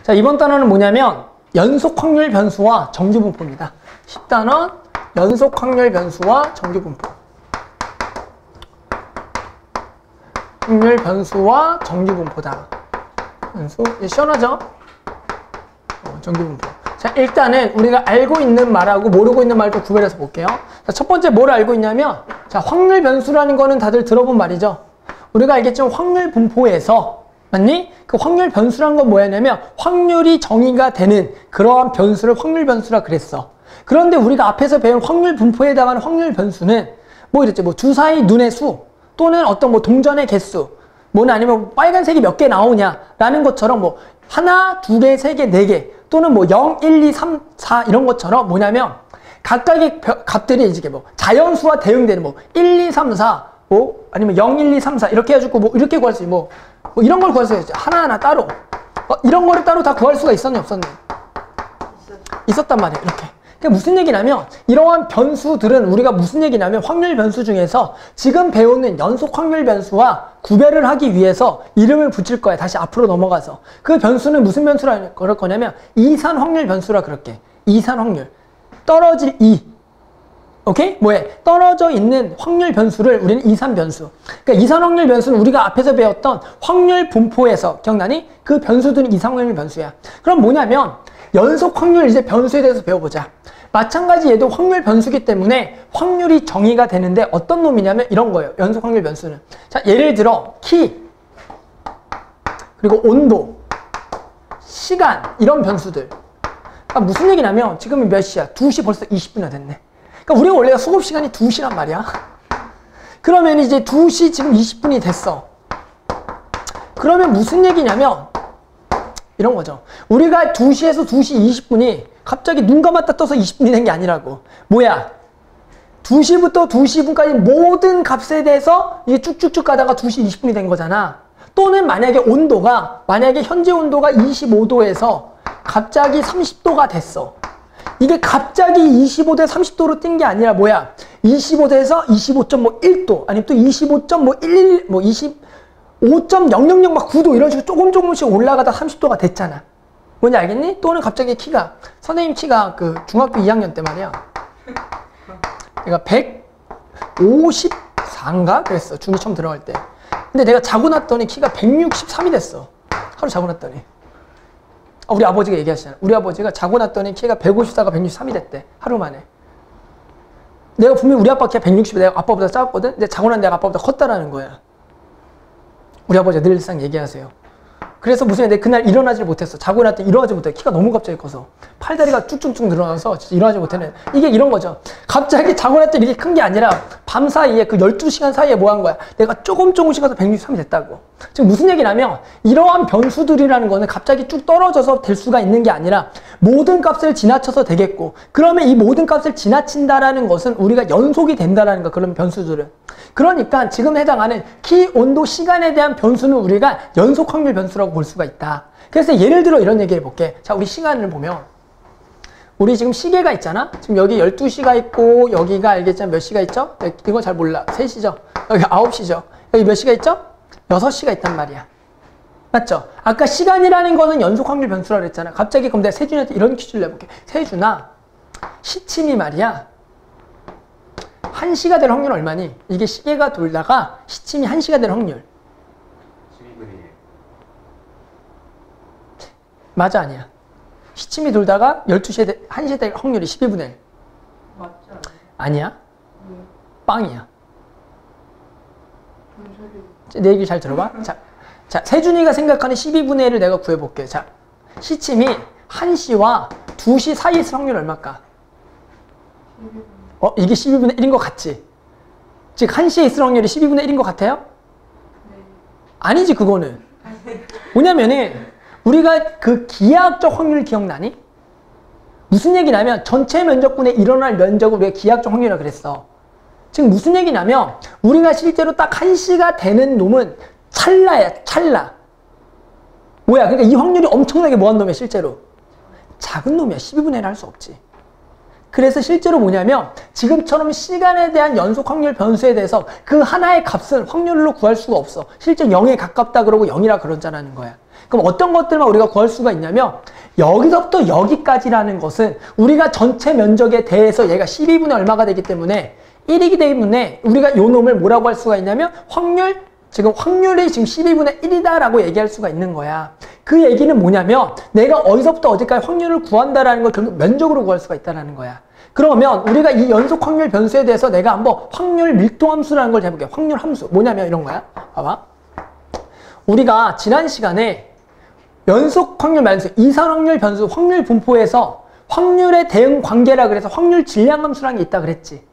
자, 이번 단어는 뭐냐면 연속 확률 변수와 정규 분포입니다. 10단원 연속 확률 변수와 정규 분포. 확률 변수와 정규 분포다. 변수 시원하죠? 정규 분포. 자, 일단은 우리가 알고 있는 말하고 모르고 있는 말도 구별해서 볼게요. 자, 첫 번째 뭘 알고 있냐면, 자, 확률 변수라는 거는 다들 들어본 말이죠. 우리가 알겠지만 확률 분포에서, 맞니? 그 확률 변수란 건 뭐였냐면 확률이 정의가 되는 그러한 변수를 확률 변수라 그랬어. 그런데 우리가 앞에서 배운 확률 분포에 해당하는 확률 변수는 뭐 이랬지? 뭐 주사위 눈의 수 또는 어떤 뭐 동전의 개수, 뭐는 아니면 빨간색이 몇 개 나오냐라는 것처럼 뭐 하나, 두 개, 세 개, 네 개 또는 뭐 0, 1, 2, 3, 4 이런 것처럼 뭐냐면 각각의 값들이 이제 뭐 자연수와 대응되는 뭐 1, 2, 3, 4 뭐 아니면 0, 1, 2, 3, 4 이렇게 해가지고 뭐 이렇게 구할 수 있지. 뭐 이런 걸 구할 수 있지. 하나하나 따로. 이런 거를 따로 다 구할 수가 있었니 없었니? 있었단 말이에요. 이렇게. 그게 무슨 얘기냐면 이러한 변수들은 우리가 무슨 얘기냐면 확률 변수 중에서 지금 배우는 연속 확률 변수와 구별을 하기 위해서 이름을 붙일 거야. 다시 앞으로 넘어가서. 그 변수는 무슨 변수라 그럴 거냐면 이산 확률 변수라 그럴게. 이산 확률. 떨어질 이. 오케이? 뭐해? 떨어져 있는 확률 변수를 우리는 이산 변수. 그러니까 이산 확률 변수는 우리가 앞에서 배웠던 확률 분포에서 기억나니? 그 변수들은 이산 확률 변수야. 그럼 뭐냐면 연속 확률 이제 변수에 대해서 배워보자. 마찬가지 얘도 확률 변수기 때문에 확률이 정의가 되는데 어떤 놈이냐면 이런 거예요. 연속 확률 변수는. 자, 예를 들어 키, 그리고 온도, 시간 이런 변수들. 그러니까 무슨 얘기냐면 지금은 몇 시야? 2시 벌써 20분이나 됐네. 그러니까 우리가 원래 수업 시간이 2시란 말이야. 그러면 이제 2시 지금 20분이 됐어. 그러면 무슨 얘기냐면 이런 거죠. 우리가 2시에서 2시 20분이 갑자기 눈 감았다 떠서 20분이 된 게 아니라고. 뭐야? 2시부터 2시 분까지 모든 값에 대해서 이게 쭉쭉쭉 가다가 2시 20분이 된 거잖아. 또는 만약에 온도가, 만약에 현재 온도가 25도에서 갑자기 30도가 됐어. 이게 갑자기 25도에 30도로 뛴 게 아니라 뭐야? 25도에서 25.1도, 아니면 또 25.11, 뭐 25.000 막 9도 이런 식으로 조금씩 올라가다 30도가 됐잖아. 뭔지 알겠니? 또는 갑자기 키가, 선생님 키가 그 중학교 2학년 때 말이야. 내가 154인가? 그랬어. 중2 처음 들어갈 때. 근데 내가 자고 났더니 키가 163이 됐어. 하루 자고 났더니. 우리 아버지가 얘기하시잖아. 우리 아버지가 자고 났더니 키가 154가 163이 됐대. 하루 만에. 내가 분명히 우리 아빠 키가 160이 내가 아빠보다 작았거든? 근데 자고 난 내가 아빠보다 컸다라는 거야. 우리 아버지가 늘상 얘기하세요. 그래서 무슨 내가 그날 일어나질 못했어. 자고 났더니 일어나지 못해. 키가 너무 갑자기 커서. 팔다리가 쭉쭉쭉 늘어나서 진짜 일어나지 못하는. 이게 이런 거죠. 갑자기 자고 났더니 이렇게 큰 게 아니라 밤 사이에 그 12시간 사이에 뭐 한 거야. 내가 조금씩 가서 163이 됐다고. 지금 무슨 얘기냐면 이러한 변수들이라는 거는 갑자기 쭉 떨어져서 될 수가 있는 게 아니라 모든 값을 지나쳐서 되겠고, 그러면 이 모든 값을 지나친다라는 것은 우리가 연속이 된다라는 거. 그런 변수들은. 그러니까 지금 해당하는 키, 온도, 시간에 대한 변수는 우리가 연속 확률 변수라고 볼 수가 있다. 그래서 예를 들어 이런 얘기 해볼게. 자, 우리 시간을 보면 우리 지금 시계가 있잖아. 지금 여기 12시가 있고 여기가 알겠지만 몇 시가 있죠? 이거 잘 몰라. 3시죠? 여기 9시죠? 여기 몇 시가 있죠? 6시가 있단 말이야. 맞죠? 아까 시간이라는 거는 연속 확률 변수라 그랬잖아. 갑자기 그럼 내가 세준이한테 이런 퀴즈를 내볼게. 세준아, 시침이 말이야. 1시가 될 확률 얼마니? 이게 시계가 돌다가 시침이 1시가 될 확률. 12분이에요. 맞아, 아니야? 시침이 돌다가 12시에 1시에 될 확률이 12분의 1. 맞지 않아요? 아니야? 빵이야. 무슨 소리? 내 얘기 잘 들어봐. 자, 세준이가 생각하는 12분의 1을 내가 구해볼게. 자, 시침이 1시와 2시 사이에 있을 확률 얼마일까? 12분. 이게 12분의 1인 것 같지? 즉 1시에 있을 확률이 12분의 1인 것 같아요? 네. 아니지, 그거는. 뭐냐면은 우리가 그 기하학적 확률 기억나니? 무슨 얘기냐면 전체 면적분에 일어날 면적을 우리가 기하학적 확률이라고 그랬어. 지금 무슨 얘기냐면 우리가 실제로 딱 1시가 되는 놈은 찰나야, 찰나. 뭐야? 그러니까 이 확률이 엄청나게 뭐한 놈이야, 실제로? 작은 놈이야. 12분의 1 할 수 없지. 그래서 실제로 뭐냐면 지금처럼 시간에 대한 연속 확률 변수에 대해서 그 하나의 값은 확률로 구할 수가 없어. 실제 0에 가깝다 그러고 0이라 그러자라는 거야. 그럼 어떤 것들만 우리가 구할 수가 있냐면 여기서부터 여기까지라는 것은 우리가 전체 면적에 대해서 얘가 12분의 얼마가 되기 때문에 1이기 때문에 우리가 요 놈을 뭐라고 할 수가 있냐면 확률이 지금 12분의 1이다라고 얘기할 수가 있는 거야. 그 얘기는 뭐냐면 내가 어디서부터 어디까지 확률을 구한다라는 걸 결국 면적으로 구할 수가 있다라는 거야. 그러면 우리가 이 연속 확률 변수에 대해서 내가 한번 확률 밀도 함수라는 걸 해볼게. 확률 함수. 뭐냐면 이런 거야. 봐봐. 우리가 지난 시간에 연속 확률 변수, 이산 확률 변수, 확률 분포에서 확률의 대응 관계라 그래서 확률 질량 함수라는 게 있다 그랬지.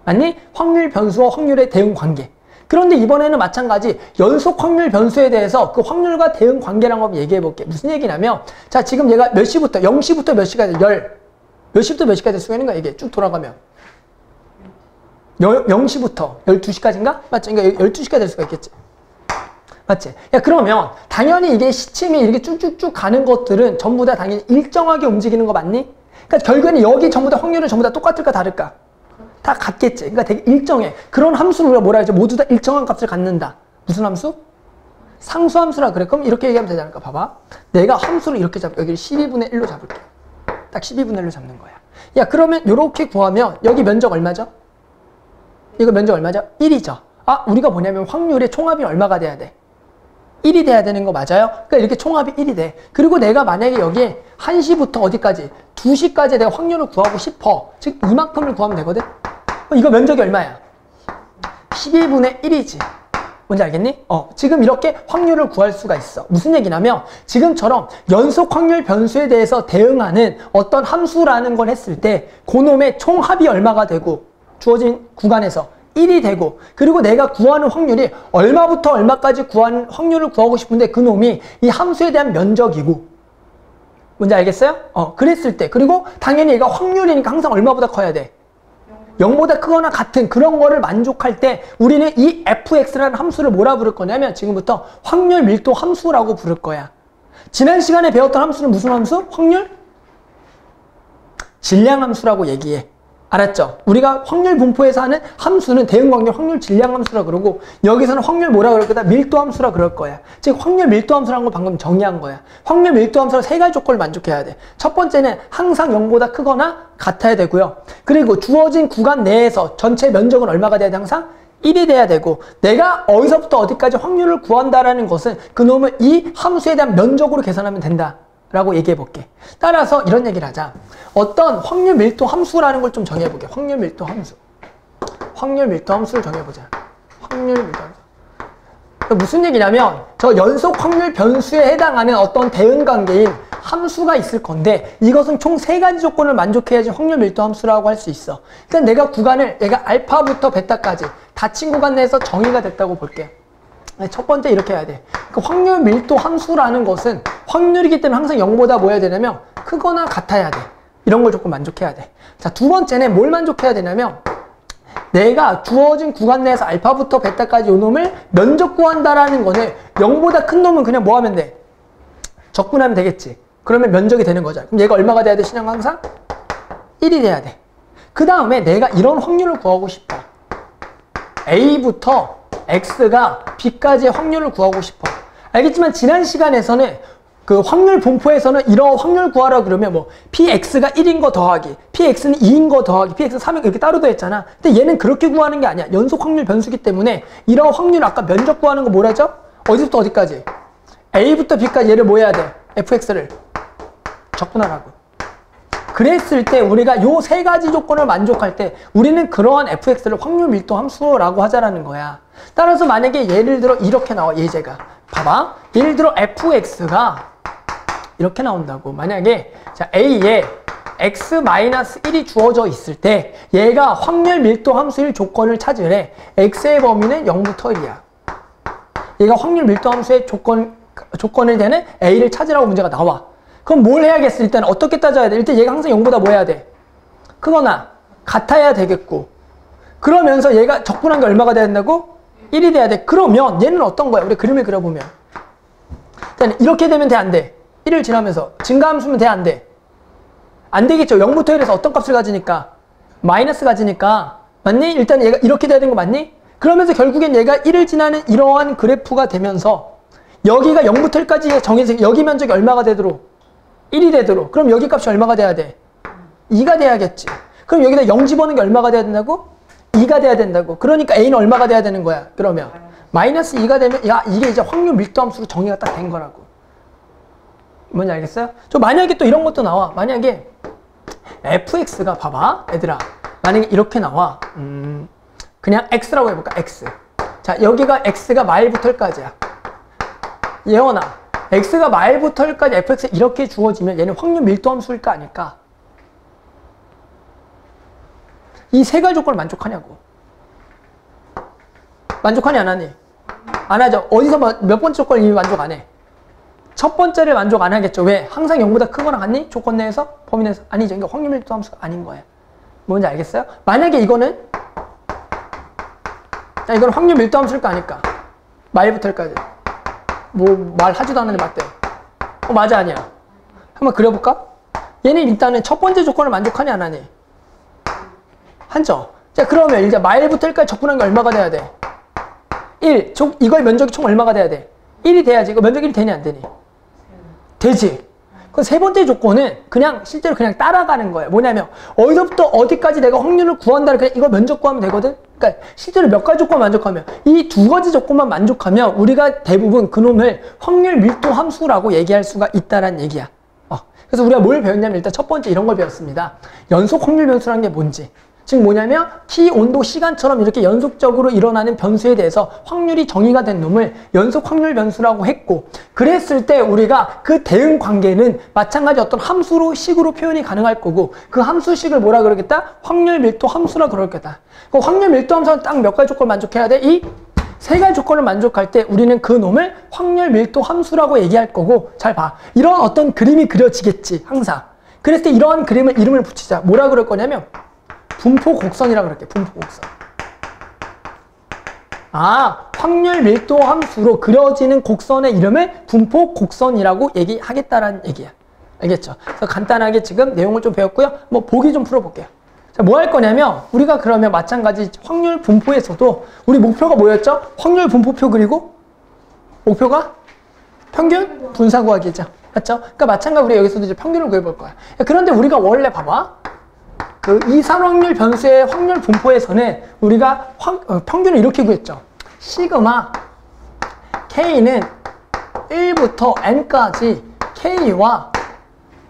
맞니? 확률 변수와 확률의 대응 관계. 그런데 이번에는 마찬가지 연속 확률 변수에 대해서 그 확률과 대응 관계라는 걸 얘기해 볼게. 무슨 얘기냐면 자 지금 얘가 몇 시부터 0시부터 몇 시까지 몇 시부터 몇 시까지 쓰고 있는 거야 이게 쭉 돌아가면 0시부터 12시까지인가? 맞지? 그러니까 12시까지 될 수가 있겠지. 맞지? 야 그러면 당연히 이게 시침이 이렇게 쭉쭉쭉 가는 것들은 전부 다 당연히 일정하게 움직이는 거 맞니? 그러니까 결국에는 여기 전부 다 확률은 전부 다 똑같을까 다를까? 다 같겠지. 그러니까 되게 일정해. 그런 함수를 우리가 뭐라 하죠? 모두 다 일정한 값을 갖는다. 무슨 함수? 상수함수라 그래. 그럼 이렇게 얘기하면 되지 않을까? 봐봐. 내가 함수를 이렇게 여기를 12분의 1로 잡을게. 딱 12분의 1로 잡는 거야. 야 그러면 이렇게 구하면 여기 면적 얼마죠? 이거 면적 얼마죠? 1이죠. 아 우리가 뭐냐면 확률의 총합이 얼마가 돼야 돼? 1이 돼야 되는 거 맞아요? 그러니까 이렇게 총합이 1이 돼. 그리고 내가 만약에 여기에 1시부터 어디까지? 2시까지 내가 확률을 구하고 싶어. 즉 이만큼을 구하면 되거든? 이거 면적이 얼마야? 12분의 1이지. 뭔지 알겠니? 지금 이렇게 확률을 구할 수가 있어. 무슨 얘기냐면 지금처럼 연속 확률 변수에 대해서 대응하는 어떤 함수라는 걸 했을 때 그놈의 총합이 얼마가 되고 주어진 구간에서 1이 되고 그리고 내가 구하는 확률이 얼마부터 얼마까지 구하는 확률을 구하고 싶은데 그놈이 이 함수에 대한 면적이고 뭔지 알겠어요? 그랬을 때 그리고 당연히 얘가 확률이니까 항상 얼마보다 커야 돼? 0보다 크거나 같은 그런 거를 만족할 때 우리는 이 fx라는 함수를 뭐라 부를 거냐면 지금부터 확률 밀도 함수라고 부를 거야. 지난 시간에 배웠던 함수는 무슨 함수? 확률? 질량 함수라고 얘기해. 알았죠? 우리가 확률 분포에서 하는 함수는 대응관계 확률 질량 함수라 그러고 여기서는 확률 뭐라 그럴 거다? 밀도 함수라 그럴 거야. 즉 확률 밀도 함수라는 걸 방금 정의한 거야. 확률 밀도 함수는 세 가지 조건을 만족해야 돼. 첫 번째는 항상 0보다 크거나 같아야 되고요. 그리고 주어진 구간 내에서 전체 면적은 얼마가 돼야 돼? 항상 1이 돼야 되고 내가 어디서부터 어디까지 확률을 구한다라는 것은 그놈을 이 함수에 대한 면적으로 계산하면 된다. 라고 얘기해 볼게. 따라서 이런 얘기를 하자. 어떤 확률 밀도 함수라는 걸 좀 정해 볼게. 확률 밀도 함수. 확률 밀도 함수를 정해 보자. 확률 밀도 함수. 무슨 얘기냐면 저 연속 확률 변수에 해당하는 어떤 대응 관계인 함수가 있을 건데 이것은 총 3가지 조건을 만족해야지 확률 밀도 함수라고 할 수 있어. 그러니까 내가 구간을 얘가 알파부터 베타까지 닫힌 구간 내에서 정의가 됐다고 볼게. 첫 번째 이렇게 해야 돼. 그 확률 밀도 함수라는 것은 확률이기 때문에 항상 0보다 뭐 해야 되냐면 크거나 같아야 돼. 이런 걸 조금 만족해야 돼. 자, 두 번째는 뭘 만족해야 되냐면 내가 주어진 구간 내에서 알파부터 베타까지 요 놈을 면적 구한다라는 거는 0보다 큰 놈은 그냥 뭐 하면 돼? 적분하면 되겠지. 그러면 면적이 되는 거잖아. 그럼 얘가 얼마가 돼야 돼? 신형 항상 1이 돼야 돼. 그 다음에 내가 이런 확률을 구하고 싶어. A부터 X가 B까지의 확률을 구하고 싶어. 알겠지만 지난 시간에서는 그 확률 분포에서는 이런 확률 구하라 그러면 뭐 PX가 1인 거 더하기, PX는 2인 거 더하기, PX는 3인 이렇게 따로 더했잖아. 근데 얘는 그렇게 구하는 게 아니야. 연속 확률 변수기 때문에 이런 확률 아까 면적 구하는 거 뭐라죠? 어디부터 어디까지? A부터 B까지 얘를 뭐 해야 돼? FX를 적분하라고. 그랬을 때 우리가 요 3가지 조건을 만족할 때 우리는 그러한 fx를 확률 밀도 함수라고 하자라는 거야. 따라서 만약에 예를 들어 이렇게 나와 예제가. 봐봐. 예를 들어 fx가 이렇게 나온다고. 만약에 자 a에 x-1이 주어져 있을 때 얘가 확률 밀도 함수일 조건을 찾으래. x의 범위는 0부터 1이야. 얘가 확률 밀도 함수의 조건을 되는 a를 찾으라고 문제가 나와. 그럼 뭘 해야겠어? 일단 어떻게 따져야 돼? 일단 얘가 항상 0보다 뭐 해야 돼? 크거나 같아야 되겠고 그러면서 얘가 적분한 게 얼마가 돼야 된다고? 1이 돼야 돼. 그러면 얘는 어떤 거야? 우리 그림을 그려보면 일단 이렇게 되면 돼? 안 돼? 1을 지나면서 증가함수면 돼? 안 돼? 안 되겠죠. 0부터 1에서 어떤 값을 가지니까? 마이너스 가지니까 맞니? 일단 얘가 이렇게 돼야 되는 거 맞니? 그러면서 결국엔 얘가 1을 지나는 이러한 그래프가 되면서 여기가 0부터 1까지 정해서 여기 면적이 얼마가 되도록? 1이 되도록. 그럼 여기 값이 얼마가 돼야 돼? 2가 돼야겠지. 그럼 여기다 0 집어넣는 게 얼마가 돼야 된다고? 2가 돼야 된다고. 그러니까 A는 얼마가 돼야 되는 거야? 그러면 마이너스 2가 되면 야 이게 이제 확률 밀도 함수로 정의가 딱 된 거라고. 뭔지 알겠어요? 저 만약에 또 이런 것도 나와. 만약에 fx가 봐봐 얘들아. 만약에 이렇게 나와. 그냥 x라고 해볼까? x. 자 여기가 x가 말부터 1까지야. 예원아 x가 말부터 1까지 fx 이렇게 주어지면 얘는 확률 밀도 함수일까 아닐까? 이 세 가지 조건을 만족하냐고. 만족하니 안 하니? 안 하죠. 어디서 몇 번째 조건을 이미 만족 안 해? 첫 번째를 만족 안 하겠죠. 왜? 항상 0보다 크거나 같니? 조건 내에서? 범위 내에서? 아니죠. 이게 확률 밀도 함수가 아닌 거예요. 뭔지 알겠어요? 만약에 이거는 자, 이건 확률 밀도 함수일까 아닐까? 말부터 1까지. 뭐 말하지도 않는데 맞대요. 맞아 아니야? 한번 그려볼까? 얘는 일단은 첫 번째 조건을 만족하니 안 하니? 하죠. 자 그러면 이제 말부터 1까지 적분한 게 얼마가 돼야 돼? 1. 이거의 면적이 총 얼마가 돼야 돼? 1이 돼야지. 이거 면적 1이 되니 안 되니? 되지. 그 세 번째 조건은 그냥 실제로 그냥 따라가는 거예요. 뭐냐면 어디서부터 어디까지 내가 확률을 구한다를 그냥 이걸 면적 구하면 되거든. 그러니까 실제로 몇 가지 조건 만족하면 이 두 가지 조건만 만족하면 우리가 대부분 그놈을 확률 밀도 함수라고 얘기할 수가 있다란 얘기야. 그래서 우리가 뭘 배웠냐면 일단 첫 번째 이런 걸 배웠습니다. 연속 확률 변수라는 게 뭔지. 즉 뭐냐면 키, 온도, 시간처럼 이렇게 연속적으로 일어나는 변수에 대해서 확률이 정의가 된 놈을 연속 확률 변수라고 했고, 그랬을 때 우리가 그 대응 관계는 마찬가지 어떤 함수로 식으로 표현이 가능할 거고, 그 함수식을 뭐라 그러겠다? 확률 밀도 함수라 그러겠다. 그 확률 밀도 함수는 딱 몇 가지 조건을 만족해야 돼? 이 세 가지 조건을 만족할 때 우리는 그 놈을 확률 밀도 함수라고 얘기할 거고, 잘 봐. 이런 어떤 그림이 그려지겠지 항상. 그랬을 때 이러한 그림을 이름을 붙이자. 뭐라 그럴 거냐면 분포 곡선이라고 그럴게. 분포 곡선. 확률 밀도 함수로 그려지는 곡선의 이름을 분포 곡선이라고 얘기하겠다라는 얘기야. 알겠죠? 그래서 간단하게 지금 내용을 좀 배웠고요. 뭐 보기 좀 풀어볼게요. 자, 뭐 할 거냐면 우리가 그러면 마찬가지 확률 분포에서도 우리 목표가 뭐였죠? 확률 분포표 그리고 목표가 평균 분사 구하기죠. 맞죠? 그러니까 마찬가지로 우리가 여기서도 이제 평균을 구해볼 거야. 그런데 우리가 원래 봐봐. 그 이산확률 변수의 확률 분포에서는 우리가 평균을 이렇게 구했죠. 시그마 K는 1부터 N까지 K와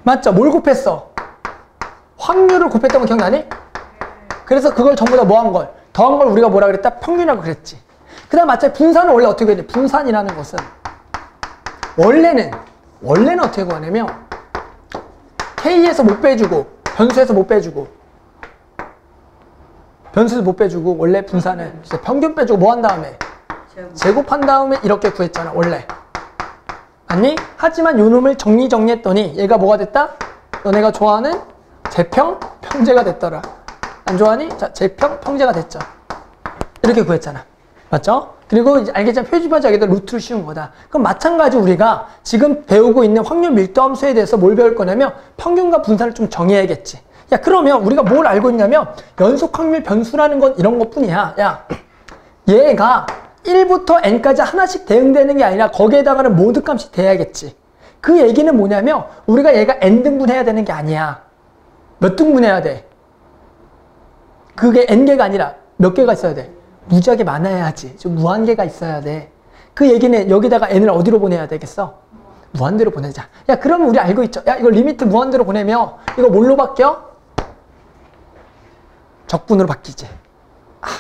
맞죠? 뭘 곱했어? 확률을 곱했던 거 기억나니? 그래서 그걸 전부 다 뭐 한 걸? 더한 걸 우리가 뭐라 그랬다? 평균이라고 그랬지. 그 다음 마찬가지 분산은 원래 어떻게 구했냐? 분산이라는 것은 원래는 어떻게 구하냐면 K에서 못 빼주고 변수에서 못 빼주고 원래 분산은 진짜 평균 빼주고 뭐 한 다음에 제곱한 다음에 이렇게 구했잖아 원래. 아니? 하지만 요 놈을 정리했더니 얘가 뭐가 됐다? 너네가 좋아하는 재평 평제가 됐더라. 안 좋아하니? 자, 재평 평제가 됐죠. 이렇게 구했잖아. 맞죠? 그리고 이제 알겠지만 표준편자 여기다 루트를 씌운 거다. 그럼 마찬가지 우리가 지금 배우고 있는 확률 밀도 함수에 대해서 뭘 배울 거냐면 평균과 분산을 좀 정해야겠지. 야, 그러면 우리가 뭘 알고 있냐면 연속 확률 변수라는 건 이런 것뿐이야. 야, 얘가 1부터 n까지 하나씩 대응되는 게 아니라 거기에다가는 모든 값이 돼야겠지. 그 얘기는 뭐냐면 우리가 얘가 n등분해야 되는 게 아니야. 몇 등분해야 돼? 그게 n개가 아니라 몇 개가 있어야 돼? 무지하게 많아야지. 좀 무한개가 있어야 돼. 그 얘기는 여기다가 n을 어디로 보내야 되겠어? 무한대로 보내자. 야, 그러면 우리 알고 있죠? 야, 이거 리미트 무한대로 보내면 이거 뭘로 바뀌어? 적분으로 바뀌지.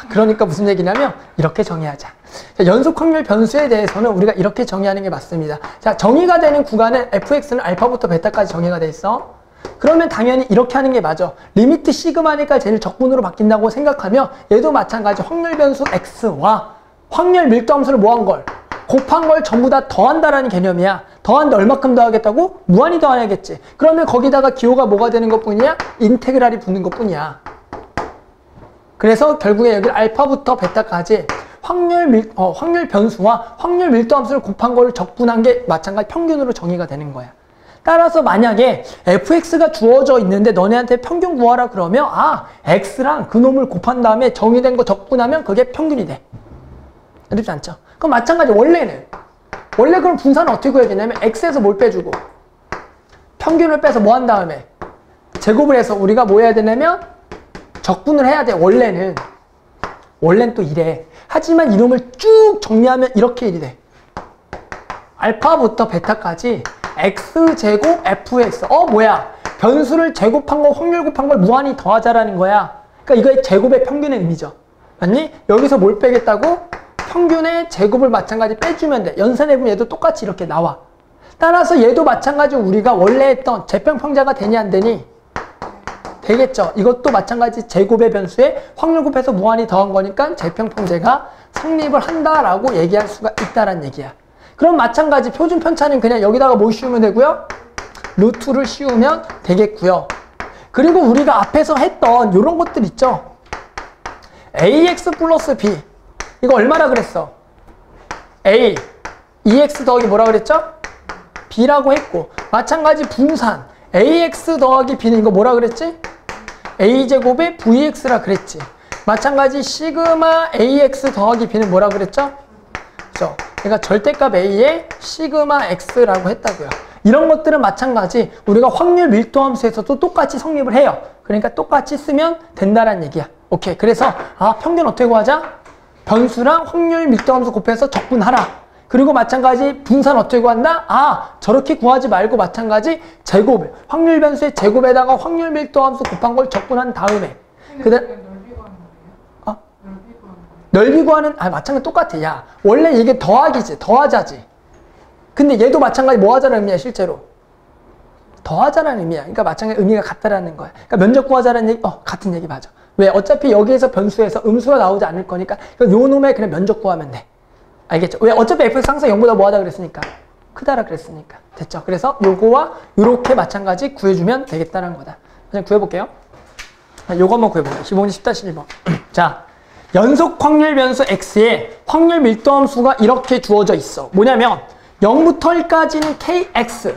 그러니까 무슨 얘기냐면 이렇게 정의하자. 자, 연속 확률 변수에 대해서는 우리가 이렇게 정의하는 게 맞습니다. 자, 정의가 되는 구간은 fx는 알파부터 베타까지 정의가 돼 있어. 그러면 당연히 이렇게 하는 게 맞아. 리미트 시그마니까 쟤를 적분으로 바뀐다고 생각하면 얘도 마찬가지 확률 변수 x와 확률 밀도 함수를 뭐 한 걸? 곱한 걸 전부 다 더한다라는 개념이야. 더한데 얼마큼 더하겠다고? 무한히 더하겠지. 그러면 거기다가 기호가 뭐가 되는 것뿐이야? 인테그랄이 붙는 것뿐이야. 그래서 결국에 여기 알파부터 베타까지 확률 변수와 확률 밀도 함수를 곱한 걸 적분한 게 마찬가지 평균으로 정의가 되는 거야. 따라서 만약에 fx가 주어져 있는데 너네한테 평균 구하라 그러면 x랑 그놈을 곱한 다음에 정의된 거 적분하면 그게 평균이 돼. 어렵지 않죠? 그럼 마찬가지 원래는 원래 그럼 분산은 어떻게 구해야 되냐면 x에서 뭘 빼주고 평균을 빼서 뭐 한 다음에 제곱을 해서 우리가 뭐 해야 되냐면 적분을 해야 돼. 원래는 또 이래. 하지만 이놈을 쭉 정리하면 이렇게 일이 돼. 알파부터 베타까지 x제곱 fx. 뭐야? 변수를 제곱한 거 확률 곱한 걸 무한히 더하자라는 거야. 그러니까 이거의 제곱의 평균의 의미죠. 맞니? 여기서 뭘 빼겠다고? 평균의 제곱을 마찬가지 빼주면 돼. 연산해보면 얘도 똑같이 이렇게 나와. 따라서 얘도 마찬가지로 우리가 원래 했던 재평평자가 되니 안 되니? 되겠죠. 이것도 마찬가지 제곱의 변수에 확률 곱해서 무한히 더한 거니까 재평평제가 성립을 한다라고 얘기할 수가 있다란 얘기야. 그럼 마찬가지 표준 편차는 그냥 여기다가 뭘 씌우면 되고요? 루트를 씌우면 되겠고요. 그리고 우리가 앞에서 했던 이런 것들 있죠. ax 플러스 b 이거 얼마나 그랬어? a 2x 더하기 뭐라 그랬죠? b라고 했고 마찬가지 분산 ax 더하기 b는 이거 뭐라 그랬지? a제곱에 vx라 그랬지. 마찬가지 시그마 ax 더하기 b는 뭐라 그랬죠? 그렇죠? 그러니까 절대값 a에 시그마 x라고 했다고요. 이런 것들은 마찬가지 우리가 확률 밀도함수에서도 똑같이 성립을 해요. 그러니까 똑같이 쓰면 된다는 얘기야. 오케이. 그래서 평균 어떻게 구하자? 변수랑 확률 밀도함수 곱해서 적분하라. 그리고 마찬가지 분산 어떻게 구한다? 저렇게 구하지 말고 마찬가지 제곱, 확률 변수의 제곱에다가 확률 밀도함수 곱한 걸 적분한 다음에 그다음 넓이 구하는 거예요? 넓이 구하는 거예요? 넓이 구하는 마찬가지 똑같아. 야 원래 이게 더하기지 더하자지. 근데 얘도 마찬가지 뭐 하자는 의미야 실제로? 더하자라는 의미야. 그러니까 마찬가지 의미가 같다라는 거야. 그러니까 면적 구하자라는 얘기 같은 얘기 맞아. 왜? 어차피 여기에서 변수에서 음수가 나오지 않을 거니까 요 놈의 그냥 면적 구하면 돼. 알겠죠? 왜? 어차피 fx 항상 0보다 뭐 하다 그랬으니까 크다라 그랬으니까 됐죠? 그래서 요거와 요렇게 마찬가지 구해주면 되겠다는 거다. 그냥 구해볼게요. 요거 한번 구해볼게요. 15번 10-1번 자 연속 확률 변수 x에 확률 밀도함수가 이렇게 주어져 있어. 뭐냐면 0부터 1까지는 kx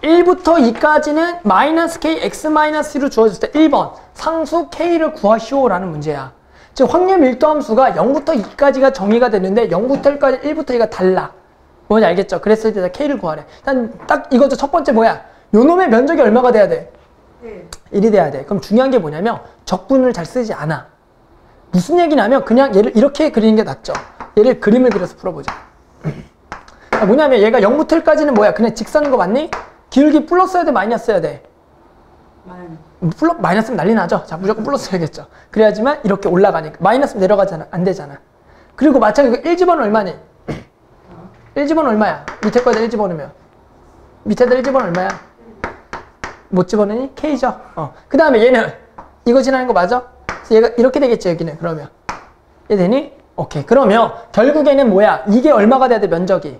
1부터 2까지는 마이너스 kx-1로 주어졌을 때 1번 상수 k를 구하시오 라는 문제야. 즉 확률 밀도함수가 0부터 2까지가 정의가 되는데 0부터 1까지 1부터 2가 달라. 뭔지 알겠죠? 그랬을 때 k를 구하래. 딱 이거죠. 첫 번째 뭐야? 요놈의 면적이 얼마가 돼야 돼? 1이 돼야 돼. 그럼 중요한 게 뭐냐면 적분을 잘 쓰지 않아. 무슨 얘기냐면 그냥 얘를 이렇게 그리는 게 낫죠. 얘를 그림을 그려서 풀어보자. 뭐냐면 얘가 0부터 1까지는 뭐야? 그냥 직선인 거 맞니? 기울기 플러스여야 돼? 마이너스여야 돼? 마이너스면 난리 나죠? 자, 무조건 플러스 해야겠죠. 그래야지만 이렇게 올라가니까. 마이너스면 내려가잖아. 안 되잖아. 그리고 마찬가지로 1집어는 얼마니? 1집어는 얼마야? 밑에 거에다 1 집어넣으면. 밑에다 1 집어는 얼마야? 못 집어넣니? K죠. 그 다음에 얘는 이거 지나는 거 맞아? 그래서 얘가 이렇게 되겠지, 여기는. 그러면. 얘 되니? 오케이. 그러면 결국에는 뭐야? 이게 얼마가 돼야 돼, 면적이?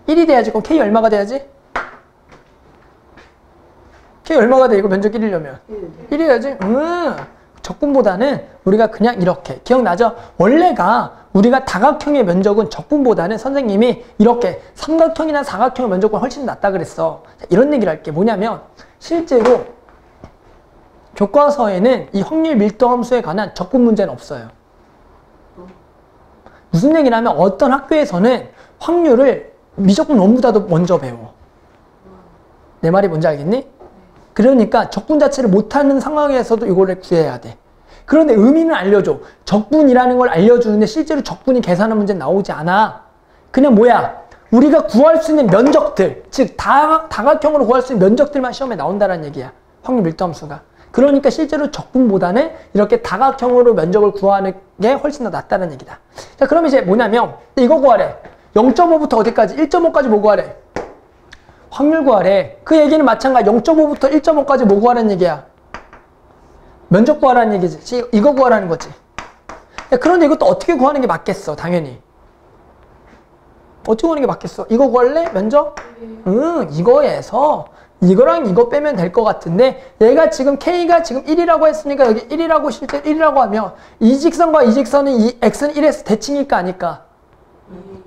1이 돼야지. 그럼 K 얼마가 돼야지? K 얼마가 돼? 이거 면적 1이려면 1이어야지. 적분보다는 우리가 그냥 이렇게 기억나죠? 원래가 우리가 다각형의 면적은 적분보다는 선생님이 이렇게 삼각형이나 사각형의 면적보다 훨씬 낫다 그랬어. 자, 이런 얘기를 할게. 뭐냐면 실제로 교과서에는 이 확률 밀도함수에 관한 적분 문제는 없어요. 무슨 얘기냐면 어떤 학교에서는 확률을 미적분 원보다도 먼저 배워. 내 말이 뭔지 알겠니? 그러니까 적분 자체를 못하는 상황에서도 이거를 구해야 돼. 그런데 의미는 알려줘. 적분이라는 걸 알려주는데 실제로 적분이 계산한 문제는 나오지 않아. 그냥 뭐야? 우리가 구할 수 있는 면적들, 즉 다각형으로 구할 수 있는 면적들만 시험에 나온다는 얘기야. 확률 밀도함수가. 그러니까 실제로 적분보다는 이렇게 다각형으로 면적을 구하는 게 훨씬 더 낫다는 얘기다. 자, 그럼 이제 뭐냐면 이거 구하래. 0.5부터 어디까지? 1.5까지 뭐 구하래? 확률 구하래. 그 얘기는 마찬가지. 0.5부터 1.5까지 뭐 구하라는 얘기야? 면적 구하라는 얘기지. 이거 구하라는 거지. 야, 그런데 이것도 어떻게 구하는 게 맞겠어? 당연히. 어떻게 구하는 게 맞겠어? 이거 구할래? 면적? 이거에서 이거랑 이거 빼면 될 것 같은데 얘가 지금 K가 지금 1이라고 했으니까 여기 1이라고 실제 1이라고 하면 이 직선과 이 직선은 이 X는 1에서 대칭일까 아닐까?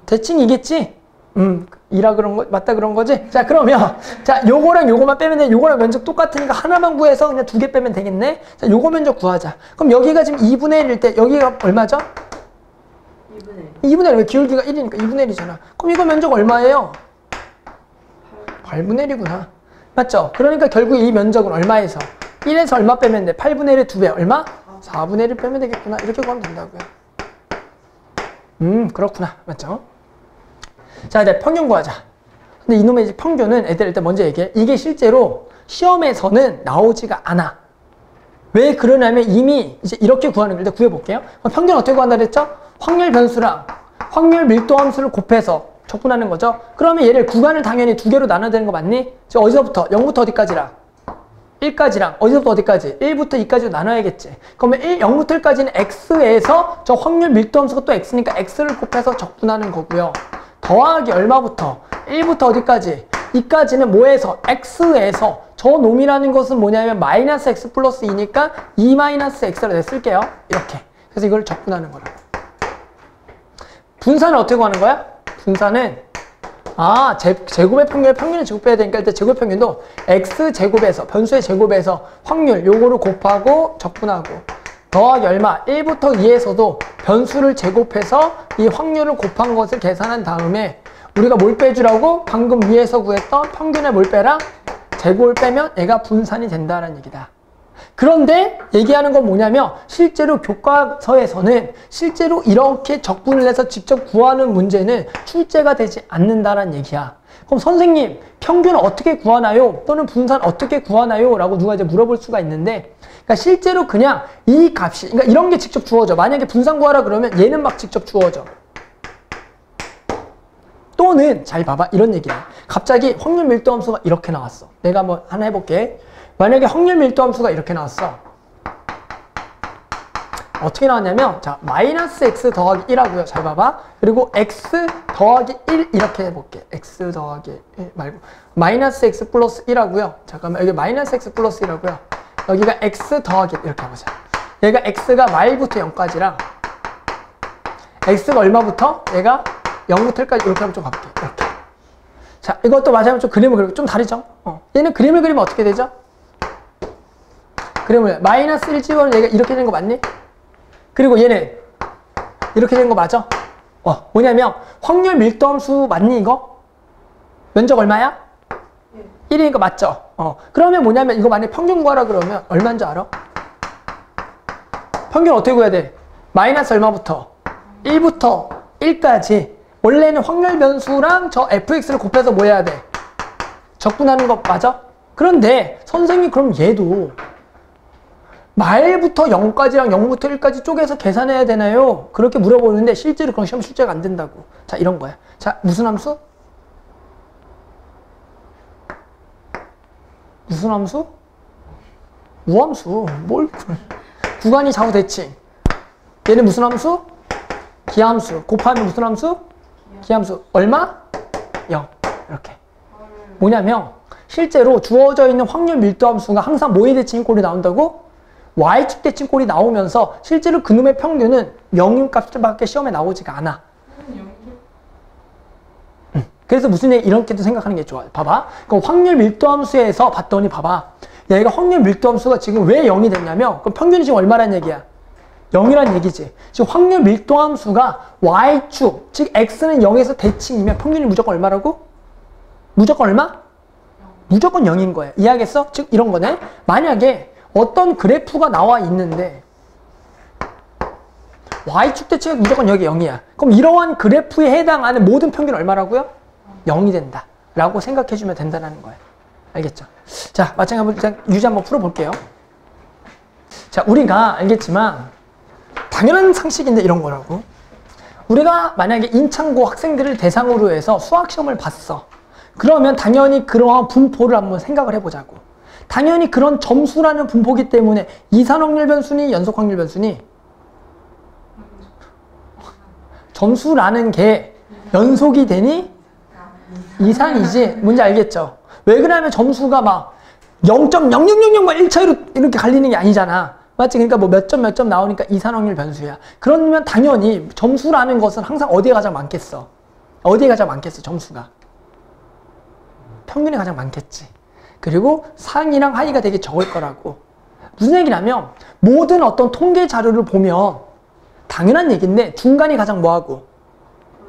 대칭이겠지? 2라 그런 거 맞다 그런 거지? 자, 그러면 자, 요거랑 요거만 빼면 돼. 요거랑 면적 똑같으니까 하나만 구해서 그냥 2개 빼면 되겠네. 자, 요거 면적 구하자. 그럼 여기가 지금 2분의 1일 때 여기가 얼마죠? 2분의 1. 왜 기울기가 1이니까 2분의 1이잖아. 그럼 이거 면적 얼마예요? 8분의 1이구나. 맞죠? 그러니까 결국 이 면적은 얼마에서? 1에서 얼마 빼면 돼? 8분의 1의 2배. 얼마? 4분의 1을 빼면 되겠구나. 이렇게 구하면 된다고요. 그렇구나. 맞죠? 자, 이제 평균 구하자. 근데 이놈의 이제 평균은 애들 일단 먼저 얘기해. 이게 실제로 시험에서는 나오지가 않아. 왜 그러냐면 이미 이제 이렇게 구하는 걸 일단 구해볼게요. 그럼 평균 어떻게 구한다 그랬죠? 확률 변수랑 확률 밀도 함수를 곱해서 적분하는 거죠. 그러면 얘를 구간을 당연히 두 개로 나눠야 되는 거 맞니? 지금 어디서부터? 0부터 어디까지랑? 1까지랑 어디서부터 어디까지? 1부터 2까지로 나눠야겠지. 그러면 0부터 1까지는 x에서 저 확률 밀도 함수가 또 x니까 x를 곱해서 적분하는 거고요. 더하기 얼마부터? 1부터 어디까지? 2까지는 뭐에서? x에서 저 놈이라는 것은 뭐냐면 마이너스 x 플러스 2니까 2 마이너스 x로 냈을게요. 이렇게. 그래서 이걸 적분하는 거라고. 분산을 어떻게 구하는 거야? 분산은 제곱의 평균을 평균을 제곱해야 되니까 일단 제곱의 평균도 x제곱에서 변수의 제곱에서 확률 요거를 곱하고 적분하고 더하기 얼마? 1부터 2에서도 변수를 제곱해서 이 확률을 곱한 것을 계산한 다음에 우리가 뭘 빼주라고? 방금 위에서 구했던 평균에 뭘 빼라? 제곱을 빼면 얘가 분산이 된다는 얘기다. 그런데 얘기하는 건 뭐냐면 실제로 교과서에서는 실제로 이렇게 적분을 해서 직접 구하는 문제는 출제가 되지 않는다는 얘기야. 그럼 선생님 평균 어떻게 구하나요? 또는 분산 어떻게 구하나요? 라고 누가 이제 물어볼 수가 있는데 그러니까 실제로 그냥 이 값이 그러니까 이런 게 직접 주어져. 만약에 분산 구하라 그러면 얘는 막 직접 주어져. 또는 잘 봐봐 이런 얘기야. 갑자기 확률 밀도 함수가 이렇게 나왔어. 내가 한번 하나 해볼게. 만약에 확률 밀도 함수가 이렇게 나왔어. 어떻게 나왔냐면 자 마이너스 x 더하기 1하고요. 잘 봐봐. 그리고 x 더하기 1 이렇게 해볼게. x 더하기 1 말고 마이너스 x 플러스 1하고요. 잠깐만 여기 마이너스 x 플러스 1하고요. 여기가 x 더하기 1 이렇게 해보자. 얘가 x가 말부터 0까지랑 x가 얼마부터? 얘가 0부터 1까지 이렇게 하면 좀 가볼게. 이렇게. 자 이것도 마찬가지로 좀 그림을 그리고 좀 다르죠? 얘는 그림을 그리면 어떻게 되죠? 그림을 마이너스 1 집어넣으면 얘가 이렇게 된 거 맞니? 그리고 얘는 이렇게 된 거 맞아? 뭐냐면 확률 밀도 함수 맞니 이거? 면적 얼마야? 1이니까 맞죠? 그러면 뭐냐면 이거 만약에 평균 구하라 그러면 얼마인 줄 알아? 평균 어떻게 구해야 돼? 마이너스 얼마부터? 1부터 1까지 원래는 확률 변수랑 저 fx를 곱해서 뭐 해야 돼? 적분하는 거 맞아? 그런데 선생님 그럼 얘도 말부터 0까지랑 0부터 1까지 쪼개서 계산해야 되나요? 그렇게 물어보는데 실제로 그런 시험 출제가 안 된다고. 자 이런 거야. 자 무슨 함수? 무슨 함수? 우함수. 뭘 구간이 좌우 대칭. 얘는 무슨 함수? 기함수. 곱하면 무슨 함수? 기함수. 얼마? 0. 이렇게. 뭐냐면 실제로 주어져 있는 확률 밀도 함수가 항상 뭐의 대칭 꼴이 나온다고? y축 대칭 꼴이 나오면서 실제로 그놈의 평균은 0인 값밖에 시험에 나오지가 않아. 그래서 무슨 얘기 이렇게도 생각하는 게 좋아. 봐봐. 그럼 확률 밀도 함수에서 봤더니 봐봐. 얘가 확률 밀도 함수가 지금 왜 0이 됐냐면 그럼 평균이 지금 얼마란 얘기야? 0이란 얘기지. 지금 확률 밀도 함수가 y축, 즉 x는 0에서 대칭이면 평균이 무조건 얼마라고? 무조건 얼마? 무조건 0인 거야. 이해하겠어? 즉 이런 거네. 만약에 어떤 그래프가 나와 있는데 y축 대칭이 무조건 여기 0이야. 그럼 이러한 그래프에 해당하는 모든 평균은 얼마라고요? 0이 된다. 라고 생각해주면 된다는 거야. 알겠죠? 자, 마찬가지로 유지 한번 풀어볼게요. 자, 우리가 알겠지만 당연한 상식인데 이런 거라고. 우리가 만약에 인창고 학생들을 대상으로 해서 수학시험을 봤어. 그러면 당연히 그러한 분포를 한번 생각을 해보자고. 당연히 그런 점수라는 분포기 때문에 이산확률 변수니 연속확률 변수니? 점수라는 게 연속이 되니? 이산이지. 뭔지 알겠죠? 왜 그러냐면 점수가 막 0.0000막 1차이로 이렇게 갈리는 게 아니잖아. 맞지? 그러니까 뭐 몇 점 나오니까 이산확률 변수야. 그러면 당연히 점수라는 것은 항상 어디에 가장 많겠어? 어디에 가장 많겠어, 점수가? 평균이 가장 많겠지. 그리고 상이랑 하위가 되게 적을 거라고. 무슨 얘기냐면 모든 어떤 통계 자료를 보면 당연한 얘기인데 중간이 가장 뭐하고?